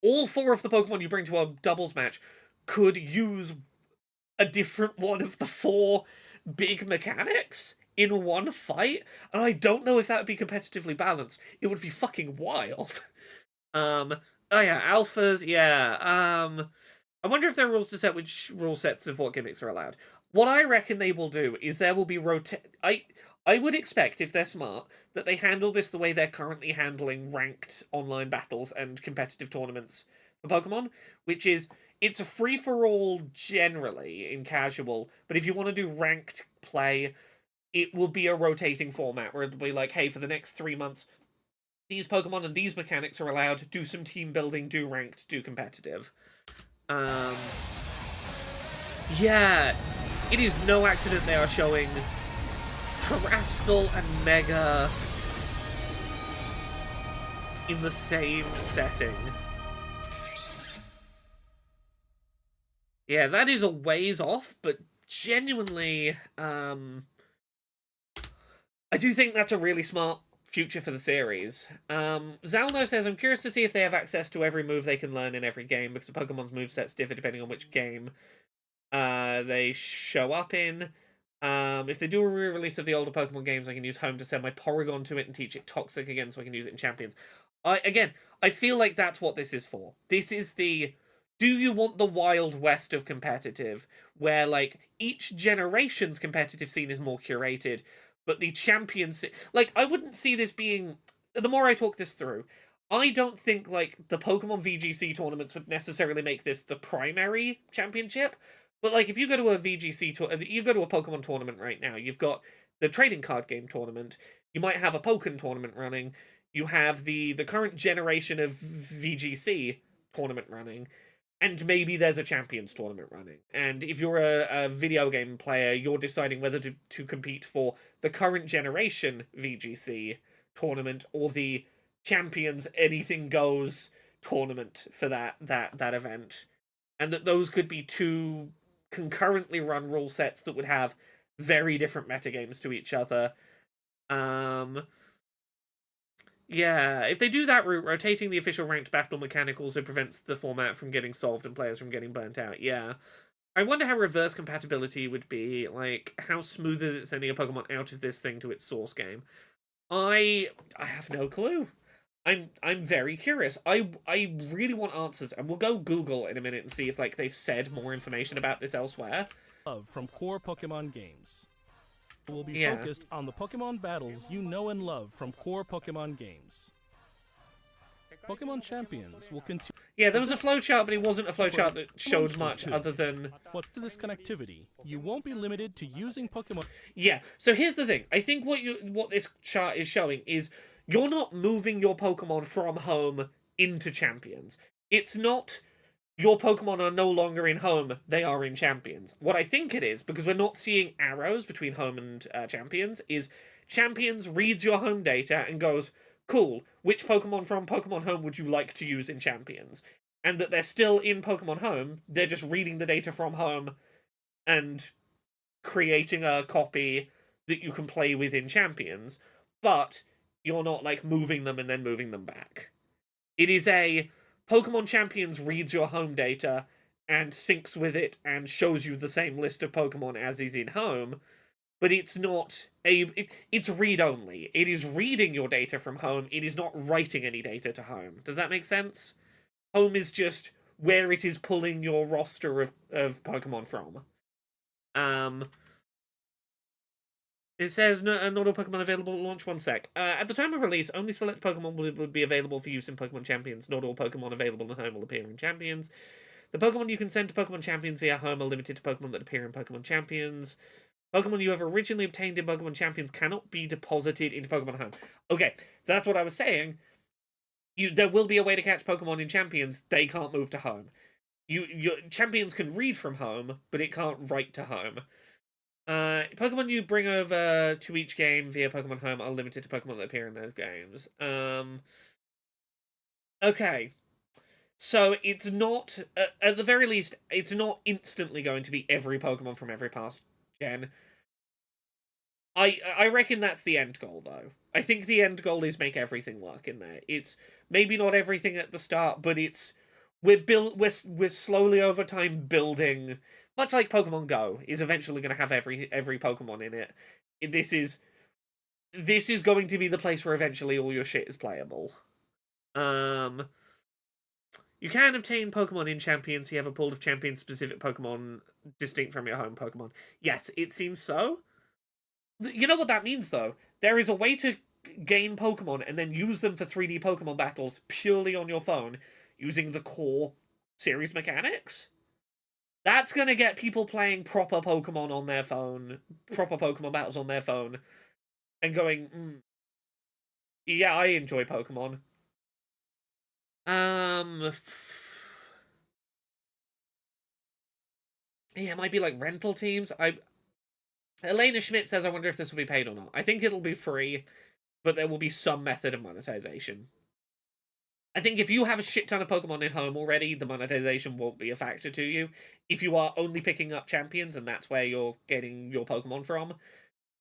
All 4 of the Pokemon you bring to a doubles match could use a different one of the 4 big mechanics in one fight, and I don't know if that would be competitively balanced. It would be fucking wild. Oh yeah, alphas, yeah. I wonder if there are rules to set which rule sets of what gimmicks are allowed. What I reckon they will do is there will be I would expect, if they're smart, that they handle this the way they're currently handling ranked online battles and competitive tournaments for Pokemon, which is, it's a free-for-all generally in casual, but if you want to do ranked play, it will be a rotating format where it'll be like, hey, for the next 3 months, these Pokemon and these mechanics are allowed, do some team building, do ranked, do competitive. Yeah, it is no accident they are showing Terrestrial and Mega in the same setting. Yeah, that is a ways off, but genuinely, I do think that's a really smart future for the series. Zalno says, I'm curious to see if they have access to every move they can learn in every game, because Pokemon's movesets differ depending on which game they show up in. If they do a re-release of the older Pokemon games, I can use Home to send my Porygon to it and teach it Toxic again so I can use it in Champions. I feel like that's what this is for. This is the... Do you want the Wild West of competitive, where, like, each generation's competitive scene is more curated, but the champions... Like, I wouldn't see this being... The more I talk this through, I don't think, like, the Pokemon VGC tournaments would necessarily make this the primary championship. But, like, if you go to a VGC... You go to a Pokemon tournament right now, you've got the trading card game tournament, you might have a Pokken tournament running, you have the current generation of VGC tournament running, and maybe there's a Champions tournament running. And if you're a video game player, you're deciding whether to compete for the current generation VGC tournament or the Champions Anything Goes tournament for that event. And that those could be 2 concurrently run rule sets that would have very different metagames to each other. Yeah, if they do that route, rotating the official ranked battle mechanic also prevents the format from getting solved and players from getting burnt out. Yeah. I wonder how reverse compatibility would be. Like, how smooth is it sending a Pokemon out of this thing to its source game? I have no clue. I'm very curious. I really want answers, and we'll go Google in a minute and see if like they've said more information about this elsewhere. From core Pokemon games. Will be focused on the Pokemon battles you know and love from core Pokemon games. Pokemon Champions will continue. Yeah, there was a flowchart, but it wasn't a flowchart that showed much other than... What to this connectivity, you won't be limited to using Pokemon... Yeah, so here's the thing. I think what this chart is showing is you're not moving your Pokemon from home into Champions. It's not your Pokemon are no longer in home, they are in Champions. What I think it is, because we're not seeing arrows between home and Champions, is Champions reads your home data and goes... Cool, which Pokemon from Pokemon Home would you like to use in Champions? And that they're still in Pokemon Home, they're just reading the data from Home and creating a copy that you can play with in Champions, but you're not, like, moving them and then moving them back. It is a Pokemon Champions reads your home data and syncs with it and shows you the same list of Pokemon as is in Home, but it's not it's read-only. It is reading your data from home. It is not writing any data to home. Does that make sense? Home is just where it is pulling your roster of Pokemon from. It says, not all Pokemon available at launch. One sec. At the time of release, only select Pokemon would be available for use in Pokemon Champions. Not all Pokemon available at home will appear in Champions. The Pokemon you can send to Pokemon Champions via home are limited to Pokemon that appear in Pokemon Champions. Pokemon you have originally obtained in Pokemon Champions cannot be deposited into Pokemon Home. Okay, so that's what I was saying. There will be a way to catch Pokemon in Champions. They can't move to Home. Your Champions can read from Home, but it can't write to Home. Pokemon you bring over to each game via Pokemon Home are limited to Pokemon that appear in those games. Okay. So it's not, at the very least, it's not instantly going to be every Pokemon from every past gen. I reckon that's the end goal, though. I think the end goal is make everything work in there. It's maybe not everything at the start, but it's we're slowly over time building, much like Pokemon Go is eventually going to have every Pokemon in it. This is going to be the place where eventually all your shit is playable. You can obtain Pokemon in Champions. You have a pool of Champion-specific Pokemon distinct from your home Pokemon. Yes, it seems so. You know what that means, though? There is a way to gain Pokemon and then use them for 3D Pokemon battles purely on your phone using the core series mechanics. That's going to get people playing proper Pokemon on their phone, proper Pokemon battles on their phone, and going, yeah, I enjoy Pokemon. Yeah, it might be like rental teams. Elena Schmidt says, I wonder if this will be paid or not. I think it'll be free, but there will be some method of monetization. I think if you have a shit ton of Pokemon in home already, the monetization won't be a factor to you. If you are only picking up Champions and that's where you're getting your Pokemon from,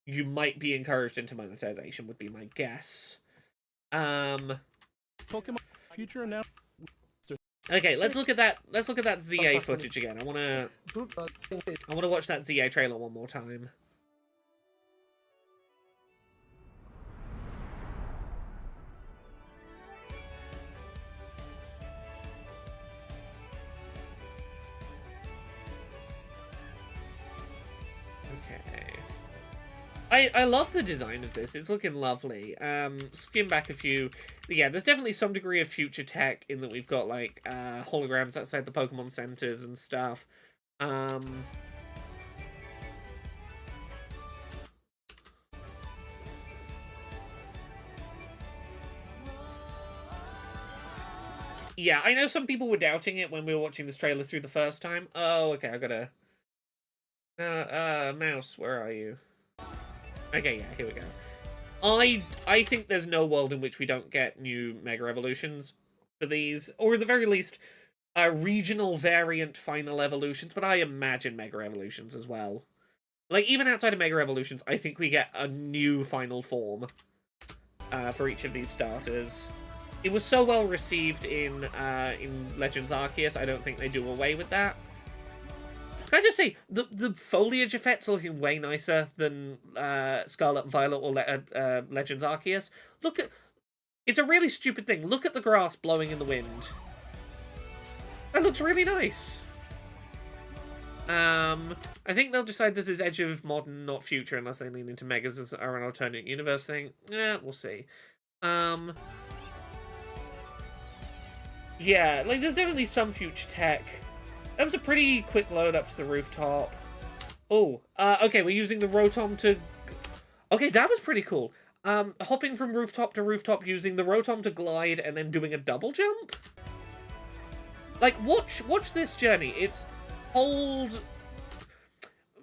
you might be encouraged into monetization, would be my guess. Pokemon Future now. Okay, let's look at that. Let's look at that ZA footage again. I wanna watch that ZA trailer one more time. I love the design of this. It's looking lovely. Skim back a few. Yeah, there's definitely some degree of future tech in that we've got, like, holograms outside the Pokemon centers and stuff. Yeah, I know some people were doubting it when we were watching this trailer through the first time. Oh, okay, I gotta... Mouse, where are you? Okay, yeah, here we go. I think there's no world in which we don't get new Mega Evolutions for these, or at the very least, regional variant final evolutions, but I imagine Mega Evolutions as well. Like, even outside of Mega Evolutions, I think we get a new final form for each of these starters. It was so well received in Legends Arceus, I don't think they do away with that. Can I just say, the foliage effects are looking way nicer than Scarlet and Violet or Legends Arceus. Look at... It's a really stupid thing. Look at the grass blowing in the wind. That looks really nice. I think they'll decide this is Edge of Modern, not Future, unless they lean into Megas as an alternate universe thing. Yeah, we'll see. Yeah, like, there's definitely some future tech. That was a pretty quick load up to the rooftop. Oh, okay, we're using the Rotom to... Okay, that was pretty cool. Hopping from rooftop to rooftop using the Rotom to glide and then doing a double jump? Like, watch this journey. It's hold...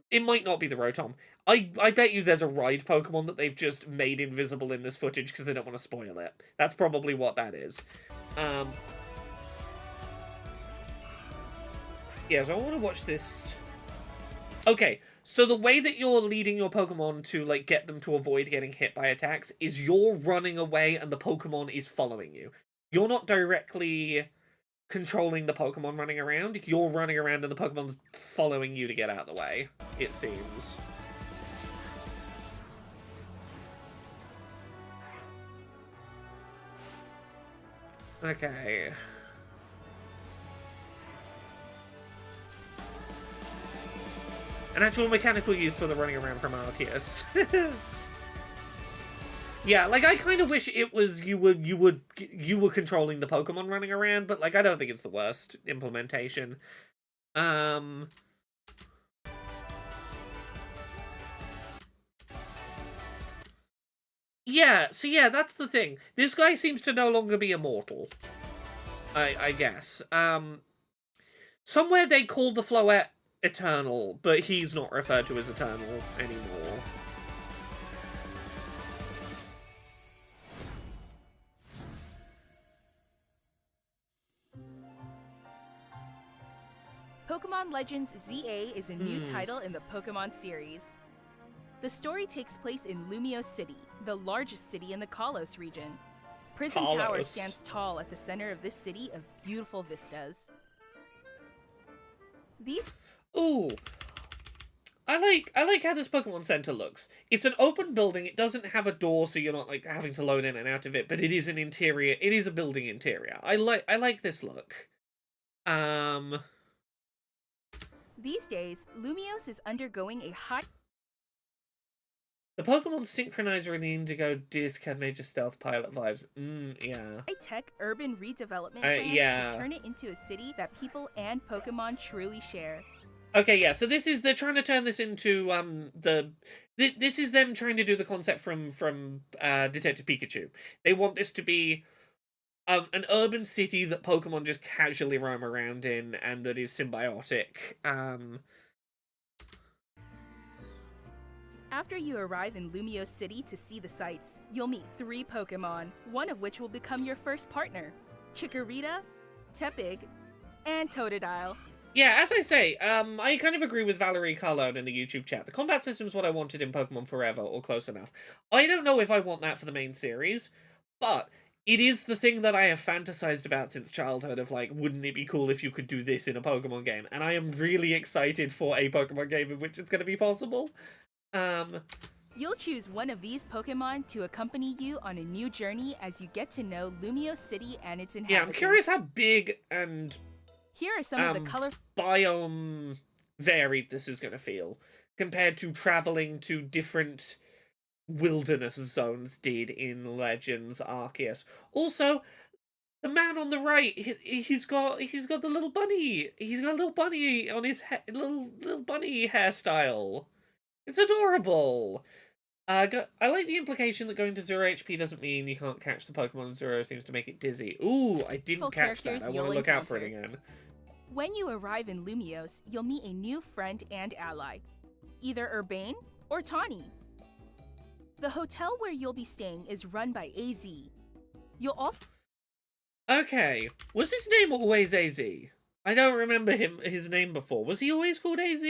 It might not be the Rotom. I bet you there's a ride Pokemon that they've just made invisible in this footage because they don't want to spoil it. That's probably what that is. Yeah, so I want to watch this. Okay, so the way that you're leading your Pokemon to, like, get them to avoid getting hit by attacks is you're running away and the Pokemon is following you. You're not directly controlling the Pokemon running around. You're running around and the Pokemon's following you to get out of the way, it seems. Okay. An actual mechanical use for the running around from Arceus. Yeah, like, I kind of wish it was you were controlling the Pokemon running around, but, like, I don't think it's the worst implementation. Yeah, so yeah, that's the thing. This guy seems to no longer be immortal. I guess. Somewhere they called the Floette Eternal, but he's not referred to as Eternal anymore. Pokemon Legends ZA is a new title in the Pokemon series. The story takes place in Lumiose City, the largest city in the Kalos region. Prison Tower stands tall at the center of this city of beautiful vistas. Ooh. I like how this Pokemon Center looks. It's an open building. It doesn't have a door, so you're not, like, having to load in and out of it, but it is an interior. It is a building interior. I like this look. These days, Lumiose is undergoing a high... The Pokemon Synchronizer and the Indigo Disc had major stealth pilot vibes. Yeah. high-tech urban redevelopment plan to turn it into a city that people and Pokemon truly share. Okay, yeah, so they're trying to turn this into, this is them trying to do the concept from Detective Pikachu. They want this to be an urban city that Pokemon just casually roam around in and that is symbiotic. After you arrive in Lumiose City to see the sights, you'll meet 3 Pokemon, one of which will become your first partner. Chikorita, Tepig, and Totodile. Yeah, as I say, I kind of agree with Valerie Carlone in the YouTube chat. The combat system is what I wanted in Pokemon Forever, or close enough. I don't know if I want that for the main series, but it is the thing that I have fantasized about since childhood of, like, wouldn't it be cool if you could do this in a Pokemon game? And I am really excited for a Pokemon game in which it's going to be possible. You'll choose one of these Pokemon to accompany you on a new journey as you get to know Lumiose City and its inhabitants. Yeah, I'm curious how big and here are some of the colorful biome varied this is going to feel compared to traveling to different wilderness zones did in Legends Arceus. Also, the man on the right, he's got the little bunny. He's got a little bunny on his little bunny hairstyle. It's adorable. I like the implication that going to 0 HP doesn't mean you can't catch the Pokemon 0 seems to make it dizzy. Ooh, I didn't catch that. I want to look out for it again. When you arrive in Lumiose, you'll meet a new friend and ally, either Urbane or Tawny. The hotel where you'll be staying is run by AZ. You'll also... Okay, was his name always AZ? I don't remember his name before. Was he always called AZ?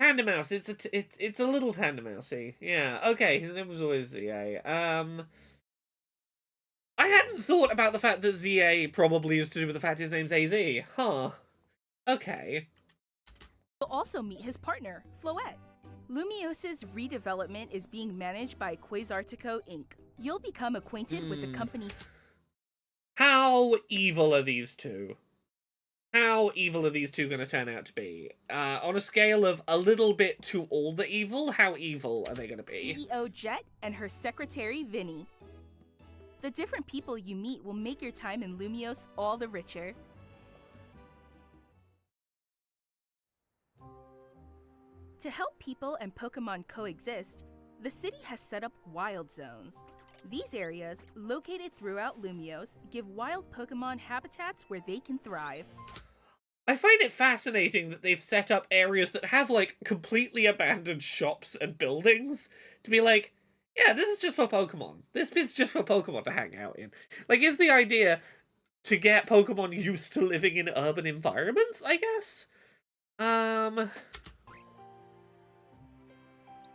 Tandemouse, it's a little Tandemousey. Yeah, okay, his name was always ZA. I hadn't thought about the fact that ZA probably is to do with the fact his name's AZ. Huh. Okay. You'll also meet his partner, Floette. Lumios's redevelopment is being managed by Quasartico Inc. You'll become acquainted with the company's... How evil are these two? How evil are these two going to turn out to be? On a scale of a little bit to all the evil, how evil are they going to be? CEO Jet and her secretary Vinny. The different people you meet will make your time in Lumios all the richer. To help people and Pokemon coexist, the city has set up wild zones. These areas, located throughout Lumios, give wild Pokemon habitats where they can thrive. I find it fascinating that they've set up areas that have, like, completely abandoned shops and buildings to be like, yeah, this is just for Pokemon. This bit's just for Pokemon to hang out in. Like, is the idea to get Pokemon used to living in urban environments, I guess?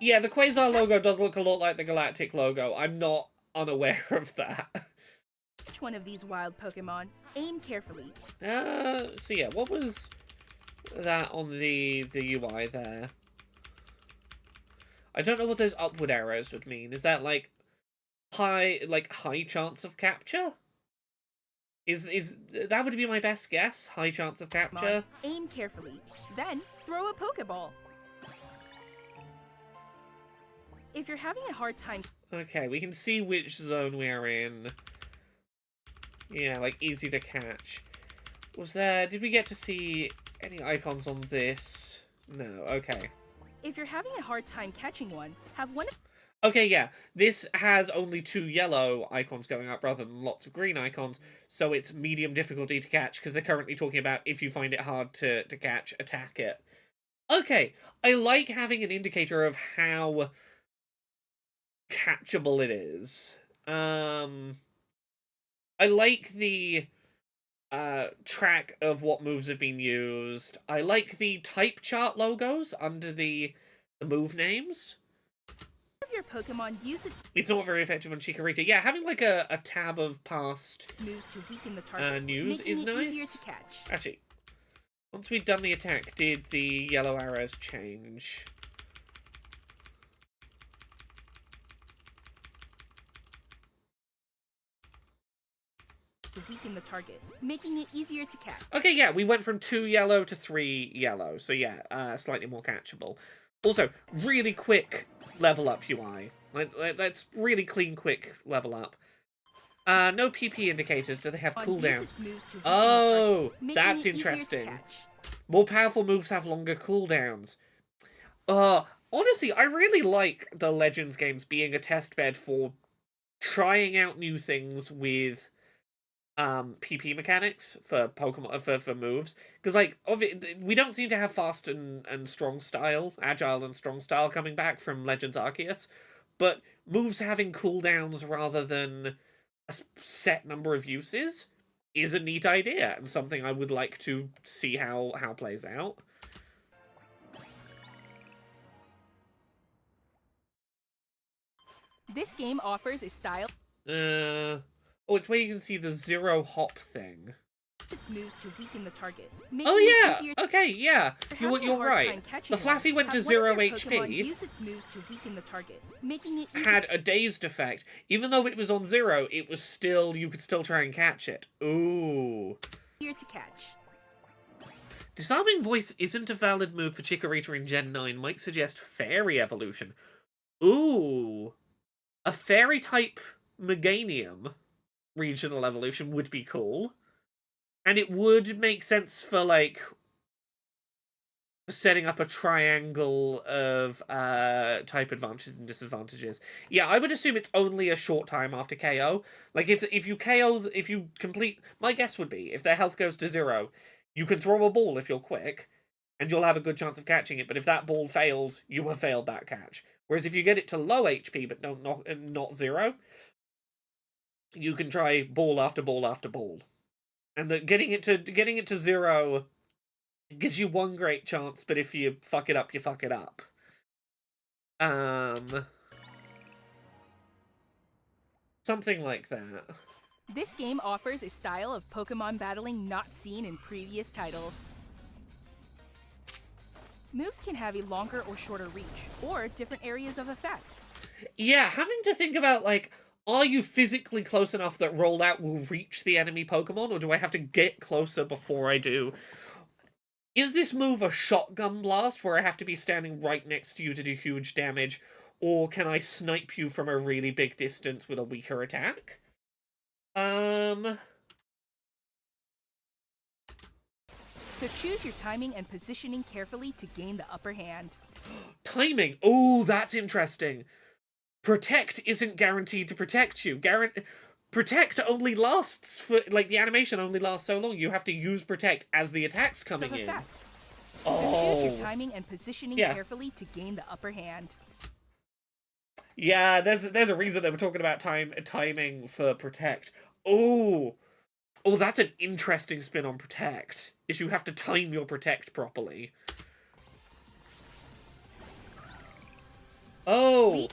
Yeah, the Quasar logo does look a lot like the Galactic logo. I'm not unaware of that. Each one of these wild Pokemon, aim carefully. So yeah, what was that on the UI there? I don't know what those upward arrows would mean. Is that like high chance of capture? Is that would be my best guess? High chance of capture? Aim carefully. Then throw a Pokeball. If you're having a hard time... Okay, we can see which zone we are in. Yeah, like, easy to catch. Did we get to see any icons on this? No, okay. If you're having a hard time catching one, have one... Okay, yeah, this has only 2 yellow icons going up rather than lots of green icons, so it's medium difficulty to catch, because they're currently talking about if you find it hard to catch, attack it. Okay, I like having an indicator of how catchable it is. I like the track of what moves have been used. I like the type chart logos under the move names. Of your Pokemon use its... It's not very effective on Chikorita. Yeah, having like a tab of past moves to weaken the target, news is nice. Easier to catch. Actually, once we'd done the attack, did the yellow arrows change? To weaken the target, making it easier to catch. Okay, yeah, we went from 2 yellow to 3 yellow, so yeah, slightly more catchable. Also, really quick level up UI. That's really clean, quick level up. No PP indicators. Do they have cooldowns? Oh, that's interesting. More powerful moves have longer cooldowns. Honestly, I really like the Legends games being a testbed for trying out new things with PP mechanics for Pokemon for moves, because like we don't seem to have fast and strong style, agile and strong style coming back from Legends Arceus, but moves having cooldowns rather than a set number of uses is a neat idea and something I would like to see how plays out. This game offers a style. Oh, it's where you can see the 0 hop thing. Its moves to weaken the target. Oh yeah. Okay, yeah. You're right. The Flaffy went to 0 HP. Use its moves to weaken the target, making it had a dazed effect. Even though it was on 0, it was still you could still try and catch it. Ooh. Easier to catch. Disarming Voice isn't a valid move for Chikorita in Gen 9. Might suggest Fairy Evolution. Ooh. A Fairy type Meganium regional evolution would be cool. And it would make sense for, like, setting up a triangle of type advantages and disadvantages. Yeah, I would assume it's only a short time after KO. Like, if you complete... My guess would be, if their health goes to 0, you can throw a ball if you're quick, and you'll have a good chance of catching it, but if that ball fails, you have failed that catch. Whereas if you get it to low HP, but not 0... you can try ball after ball after ball, and getting it to 0 gives you one great chance. But if you fuck it up, you fuck it up. Something like that. This game offers a style of Pokemon battling not seen in previous titles. Moves can have a longer or shorter reach, or different areas of effect. Yeah, having to think about, like, are you physically close enough that rollout will reach the enemy Pokemon, or do I have to get closer before I do? Is this move a shotgun blast, where I have to be standing right next to you to do huge damage, or can I snipe you from a really big distance with a weaker attack? So choose your timing and positioning carefully to gain the upper hand. Timing! Oh, that's interesting. Protect isn't guaranteed to protect you. Protect only lasts for, like, the animation only lasts so long. You have to use Protect as the attack's coming in. So choose your timing and positioning carefully to gain the upper hand. Yeah, there's a reason they were talking about timing for Protect. Oh, that's an interesting spin on Protect. Is you have to time your Protect properly. Oh,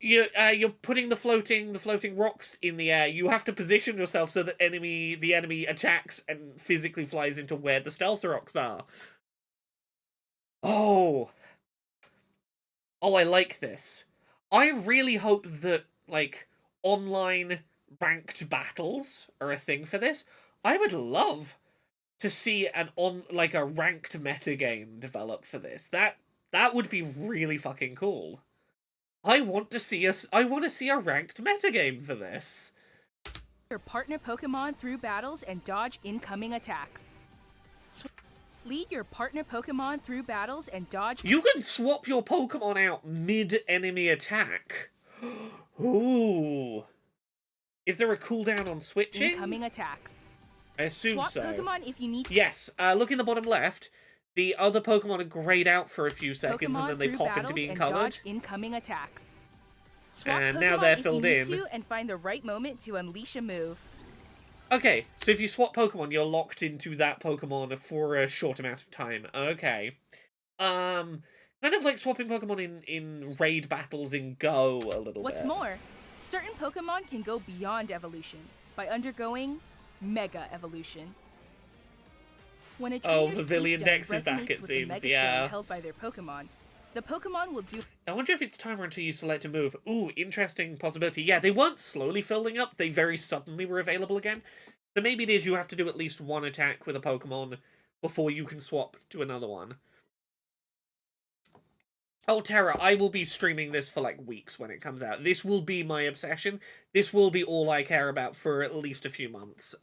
you're putting the floating rocks in the air. You have to position yourself so that the enemy attacks and physically flies into where the stealth rocks are. Oh, I like this. I really hope that, like, online ranked battles are a thing for this. I would love to see a ranked metagame develop for this. That would be really fucking cool. I want to see a ranked metagame for this. Your partner Pokemon through battles and dodge incoming attacks. Lead your partner Pokemon through battles and dodge... You can swap your Pokemon out mid-enemy attack. Ooh. Is there a cooldown on switching? Incoming attacks. I assume so. Swap Pokemon if you need to. Yes, look in the bottom left. The other Pokemon are grayed out for a few seconds Pokemon and then they pop into being colored. Dodge incoming attacks. Swap and Pokemon now they're if filled you in. need to and find the right moment to unleash a move. Okay, so if you swap Pokemon, you're locked into that Pokemon for a short amount of time. Okay. Kind of like swapping Pokemon in raid battles in Go a little bit. What's more, certain Pokemon can go beyond evolution by undergoing Mega Evolution. When a trainer's Pavilion Dex is resonates back, it with seems, the Mega yeah. Stone held by their Pokemon, the Pokemon will do... I wonder if it's timer until you select a move. Ooh, interesting possibility. Yeah, they weren't slowly filling up, they very suddenly were available again. So maybe it is you have to do at least one attack with a Pokemon before you can swap to another one. Oh, Terra, I will be streaming this for, like, weeks when it comes out. This will be my obsession. This will be all I care about for at least a few months.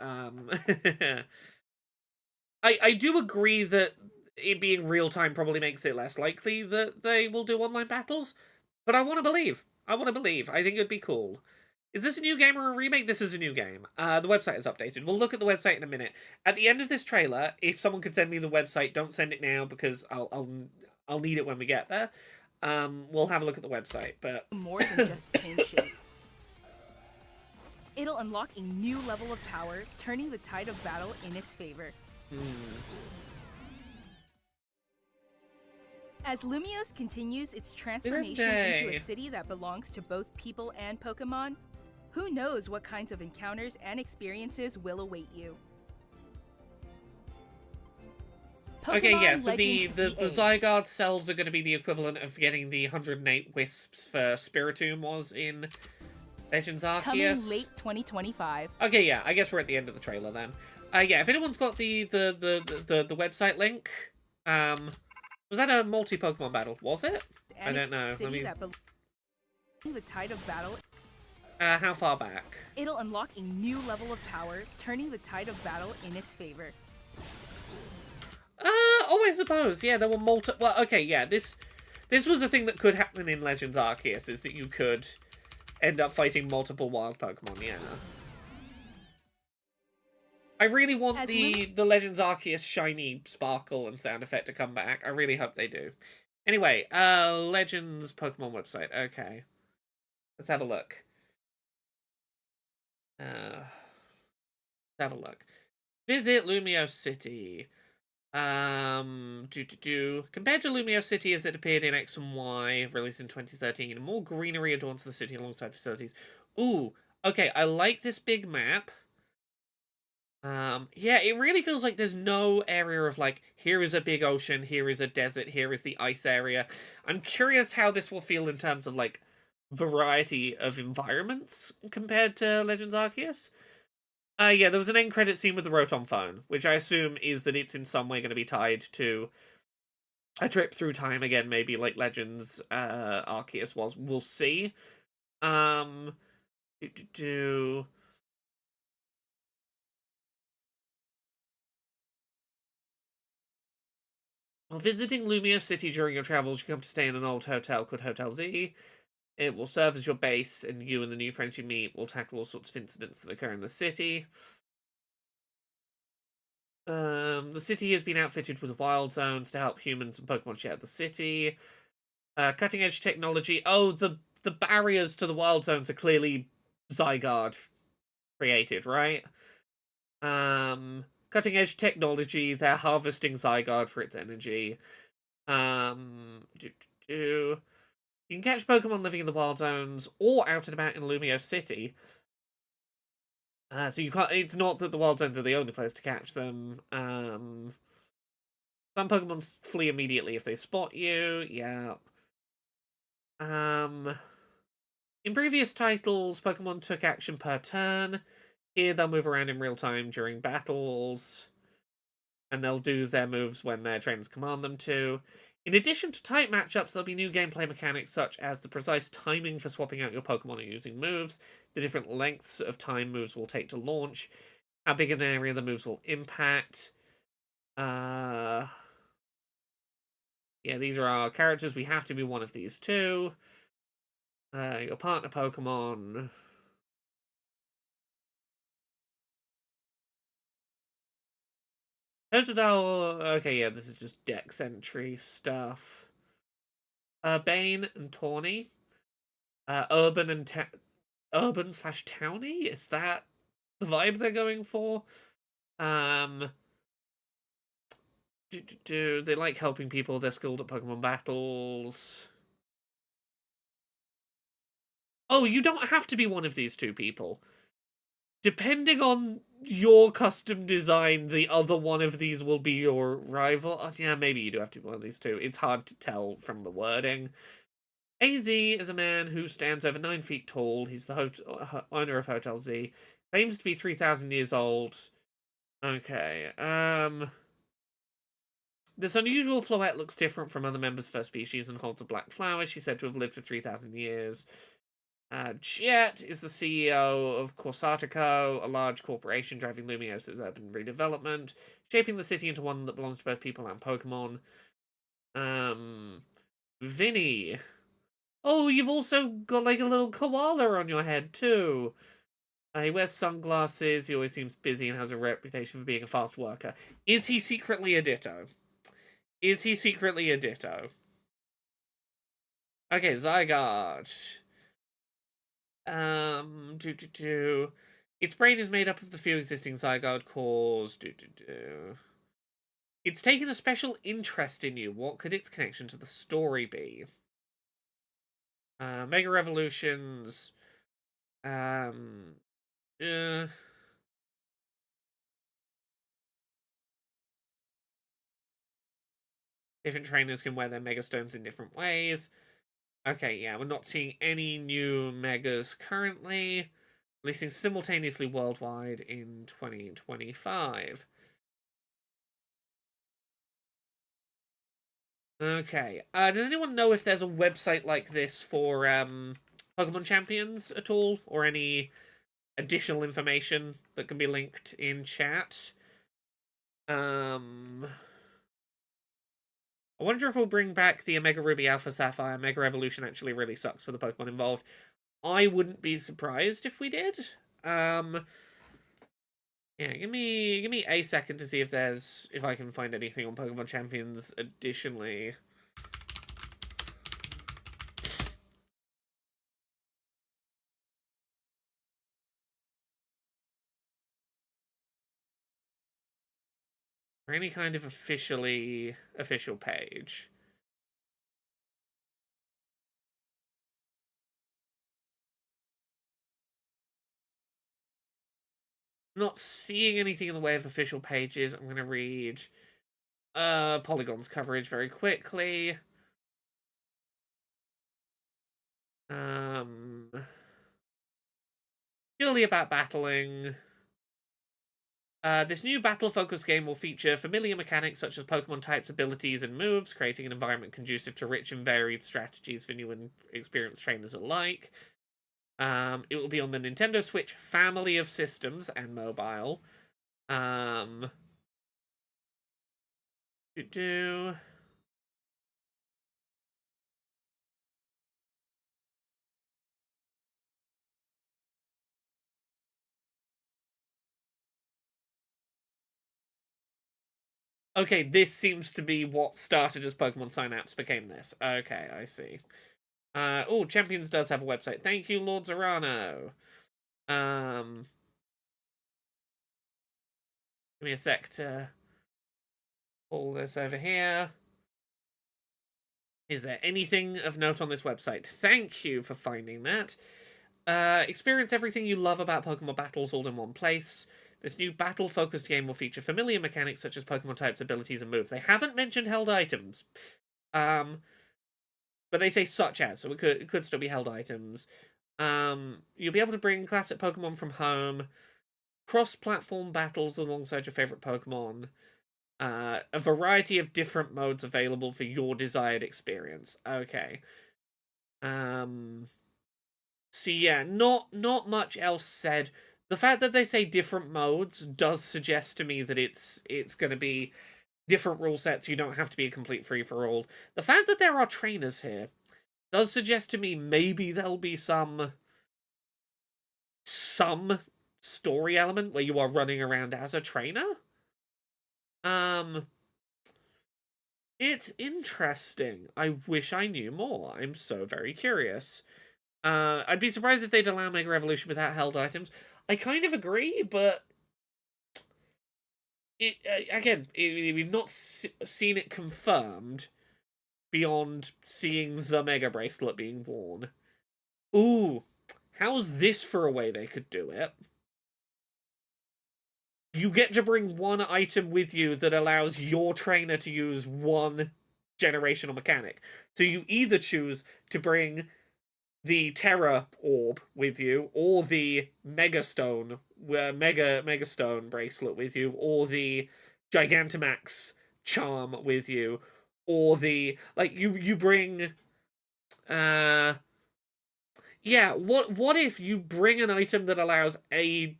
I do agree that it being real-time probably makes it less likely that they will do online battles, but I want to believe. I think it'd be cool. Is this a new game or a remake? This is a new game. The website is updated. We'll look at the website in a minute. At the end of this trailer, if someone could send me the website, don't send it now because I'll need it when we get there. We'll have a look at the website, but... more than just change shape. It'll unlock a new level of power, turning the tide of battle in its favor. As Lumiose continues its transformation into a city that belongs to both people and Pokemon, who knows what kinds of encounters and experiences will await you. Pokemon okay, yeah, so Legends the Zygarde cells are going to be the equivalent of getting the 108 Wisps for Spiritomb was in Legends Arceus. Coming late 2025. Okay, yeah, I guess we're at the end of the trailer then. Yeah, if anyone's got the website link, was that a multi-Pokemon battle? Was it? I don't know. The tide of battle. How far back? It'll unlock a new level of power, turning the tide of battle in its favor. I suppose. Yeah, there were well, okay, yeah, this was a thing that could happen in Legends Arceus, is that you could end up fighting multiple wild Pokemon, yeah. I really want the Legends Arceus shiny sparkle and sound effect to come back. I really hope they do. Anyway, Legends Pokemon website. Okay. Let's have a look. Let's have a look. Visit Lumiose City. Compared to Lumiose City as it appeared in X and Y, released in 2013, more greenery adorns the city alongside facilities. Ooh, okay, I like this big map. Yeah, it really feels like there's no area of like, here is a big ocean, here is a desert, here is the ice area. I'm curious how this will feel in terms of like variety of environments compared to Legends Arceus. Yeah, there was an end credit scene with the Rotom phone, which I assume is that it's in some way going to be tied to a trip through time again, maybe like Legends Arceus was. We'll see. Um, While visiting Lumio City during your travels, you come to stay in an old hotel called Hotel Z. It will serve as your base, and you and the new friends you meet will tackle all sorts of incidents that occur in the city. The city has been outfitted with wild zones to help humans and Pokemon share the city. Cutting edge technology. Oh, the barriers to the wild zones are clearly Zygarde created, right? Cutting edge technology. They're harvesting Zygarde for its energy. You can catch Pokemon living in the wild zones or out and about in Lumio City. So you can't. It's not that the wild zones are the only place to catch them. Some Pokemon flee immediately if they spot you. Yeah. In previous titles, Pokemon took action per turn. Here, they'll move around in real time during battles, and they'll do their moves when their trainers command them to. In addition to type matchups, there'll be new gameplay mechanics such as the precise timing for swapping out your Pokemon and using moves, the different lengths of time moves will take to launch, how big an area the moves will impact. Yeah, these are our characters. We have to be one of these two. Your partner Pokemon. Totodile. Okay, yeah, this is just Dex entry stuff. Bane and Tawny. Urban and urban / towny? Is that the vibe they're going for? Do they like helping people? They're skilled at Pokemon battles. Oh, you don't have to be one of these two people. Depending on your custom design, the other one of these will be your rival. Oh, yeah, maybe you do have to be one of these two. It's hard to tell from the wording. AZ is a man who stands over 9 feet tall. He's the owner of Hotel Z. Claims to be 3,000 years old. Okay, This unusual floette looks different from other members of her species and holds a black flower. She's said to have lived for 3,000 years. Jet is the CEO of Corsatico, a large corporation driving Lumios's urban redevelopment, shaping the city into one that belongs to both people and Pokemon. Vinny. Oh, you've also got like a little koala on your head too. He wears sunglasses, he always seems busy and has a reputation for being a fast worker. Is he secretly a Ditto? Is he secretly a Ditto? Okay, Zygarde. Its brain is made up of the few existing Zygarde cores. It's taken a special interest in you. What could its connection to the story be? Mega Revolutions. Different trainers can wear their Mega Stones in different ways. Okay, yeah, we're not seeing any new Megas currently. Releasing simultaneously worldwide in 2025. Okay. Does anyone know if there's a website like this for Pokemon Champions at all? Or any additional information that can be linked in chat? I wonder if we'll bring back the Omega Ruby Alpha Sapphire. Mega Evolution actually really sucks for the Pokemon involved. I wouldn't be surprised if we did. Yeah, give me a second to see if I can find anything on Pokemon Champions additionally. Or any kind of official page. Not seeing anything in the way of official pages. I'm going to read Polygon's coverage very quickly. Purely about battling. This new battle-focused game will feature familiar mechanics such as Pokemon types, abilities, and moves, creating an environment conducive to rich and varied strategies for new and experienced trainers alike. It will be on the Nintendo Switch family of systems and mobile. Okay, this seems to be what started as Pokemon Synapse became this. Okay, I see. Oh, Champions does have a website. Thank you, Lord Zorano. Give me a sec to pull this over here. Is there anything of note on this website? Thank you for finding that. Experience everything you love about Pokemon battles all in one place. This new battle-focused game will feature familiar mechanics such as Pokemon types, abilities, and moves. They haven't mentioned held items. But they say such as, so it could still be held items. You'll be able to bring classic Pokemon from home, cross-platform battles alongside your favorite Pokemon, a variety of different modes available for your desired experience. Okay. So yeah, not much else said. The fact that they say different modes does suggest to me that it's going to be different rule sets. You don't have to be a complete free-for-all. The fact that there are trainers here does suggest to me maybe there'll be some story element where you are running around as a trainer. It's interesting. I wish I knew more. I'm so very curious. I'd be surprised if they'd allow Mega Evolution without held items. I kind of agree, but we've not seen it confirmed beyond seeing the Mega Bracelet being worn. Ooh, how's this for a way they could do it? You get to bring one item with you that allows your trainer to use one generational mechanic. So you either choose to bring the Terra Orb with you, or the Mega Stone bracelet with you, or the Gigantamax charm with you, or the you bring yeah, what if you bring an item that allows a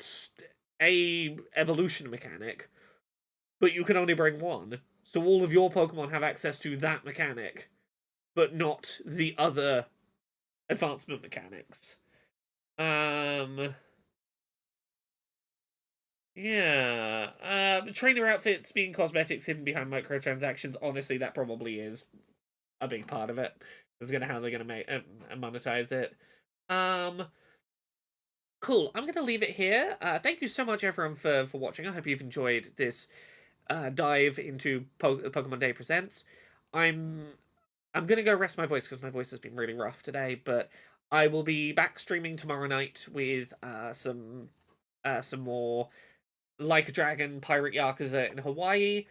evolution mechanic, but you can only bring one, so all of your Pokemon have access to that mechanic, but not the other advancement mechanics. Yeah. Trainer outfits being cosmetics hidden behind microtransactions. Honestly, that probably is a big part of it. That's how they're gonna make monetize it. Cool. I'm gonna leave it here. Thank you so much, everyone, for watching. I hope you've enjoyed this dive into Pokemon Day Presents. I'm gonna go rest my voice because my voice has been really rough today, but I will be back streaming tomorrow night with some more Like a Dragon Pirate Yakuza in Hawaii.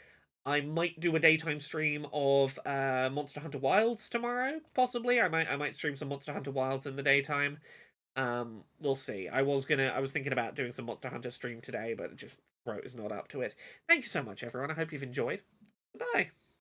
I might do a daytime stream of Monster Hunter Wilds tomorrow, possibly. I might stream some Monster Hunter Wilds in the daytime. We'll see. I was thinking about doing some Monster Hunter stream today, but just throat is not up to it. Thank you so much, everyone. I hope you've enjoyed. Bye.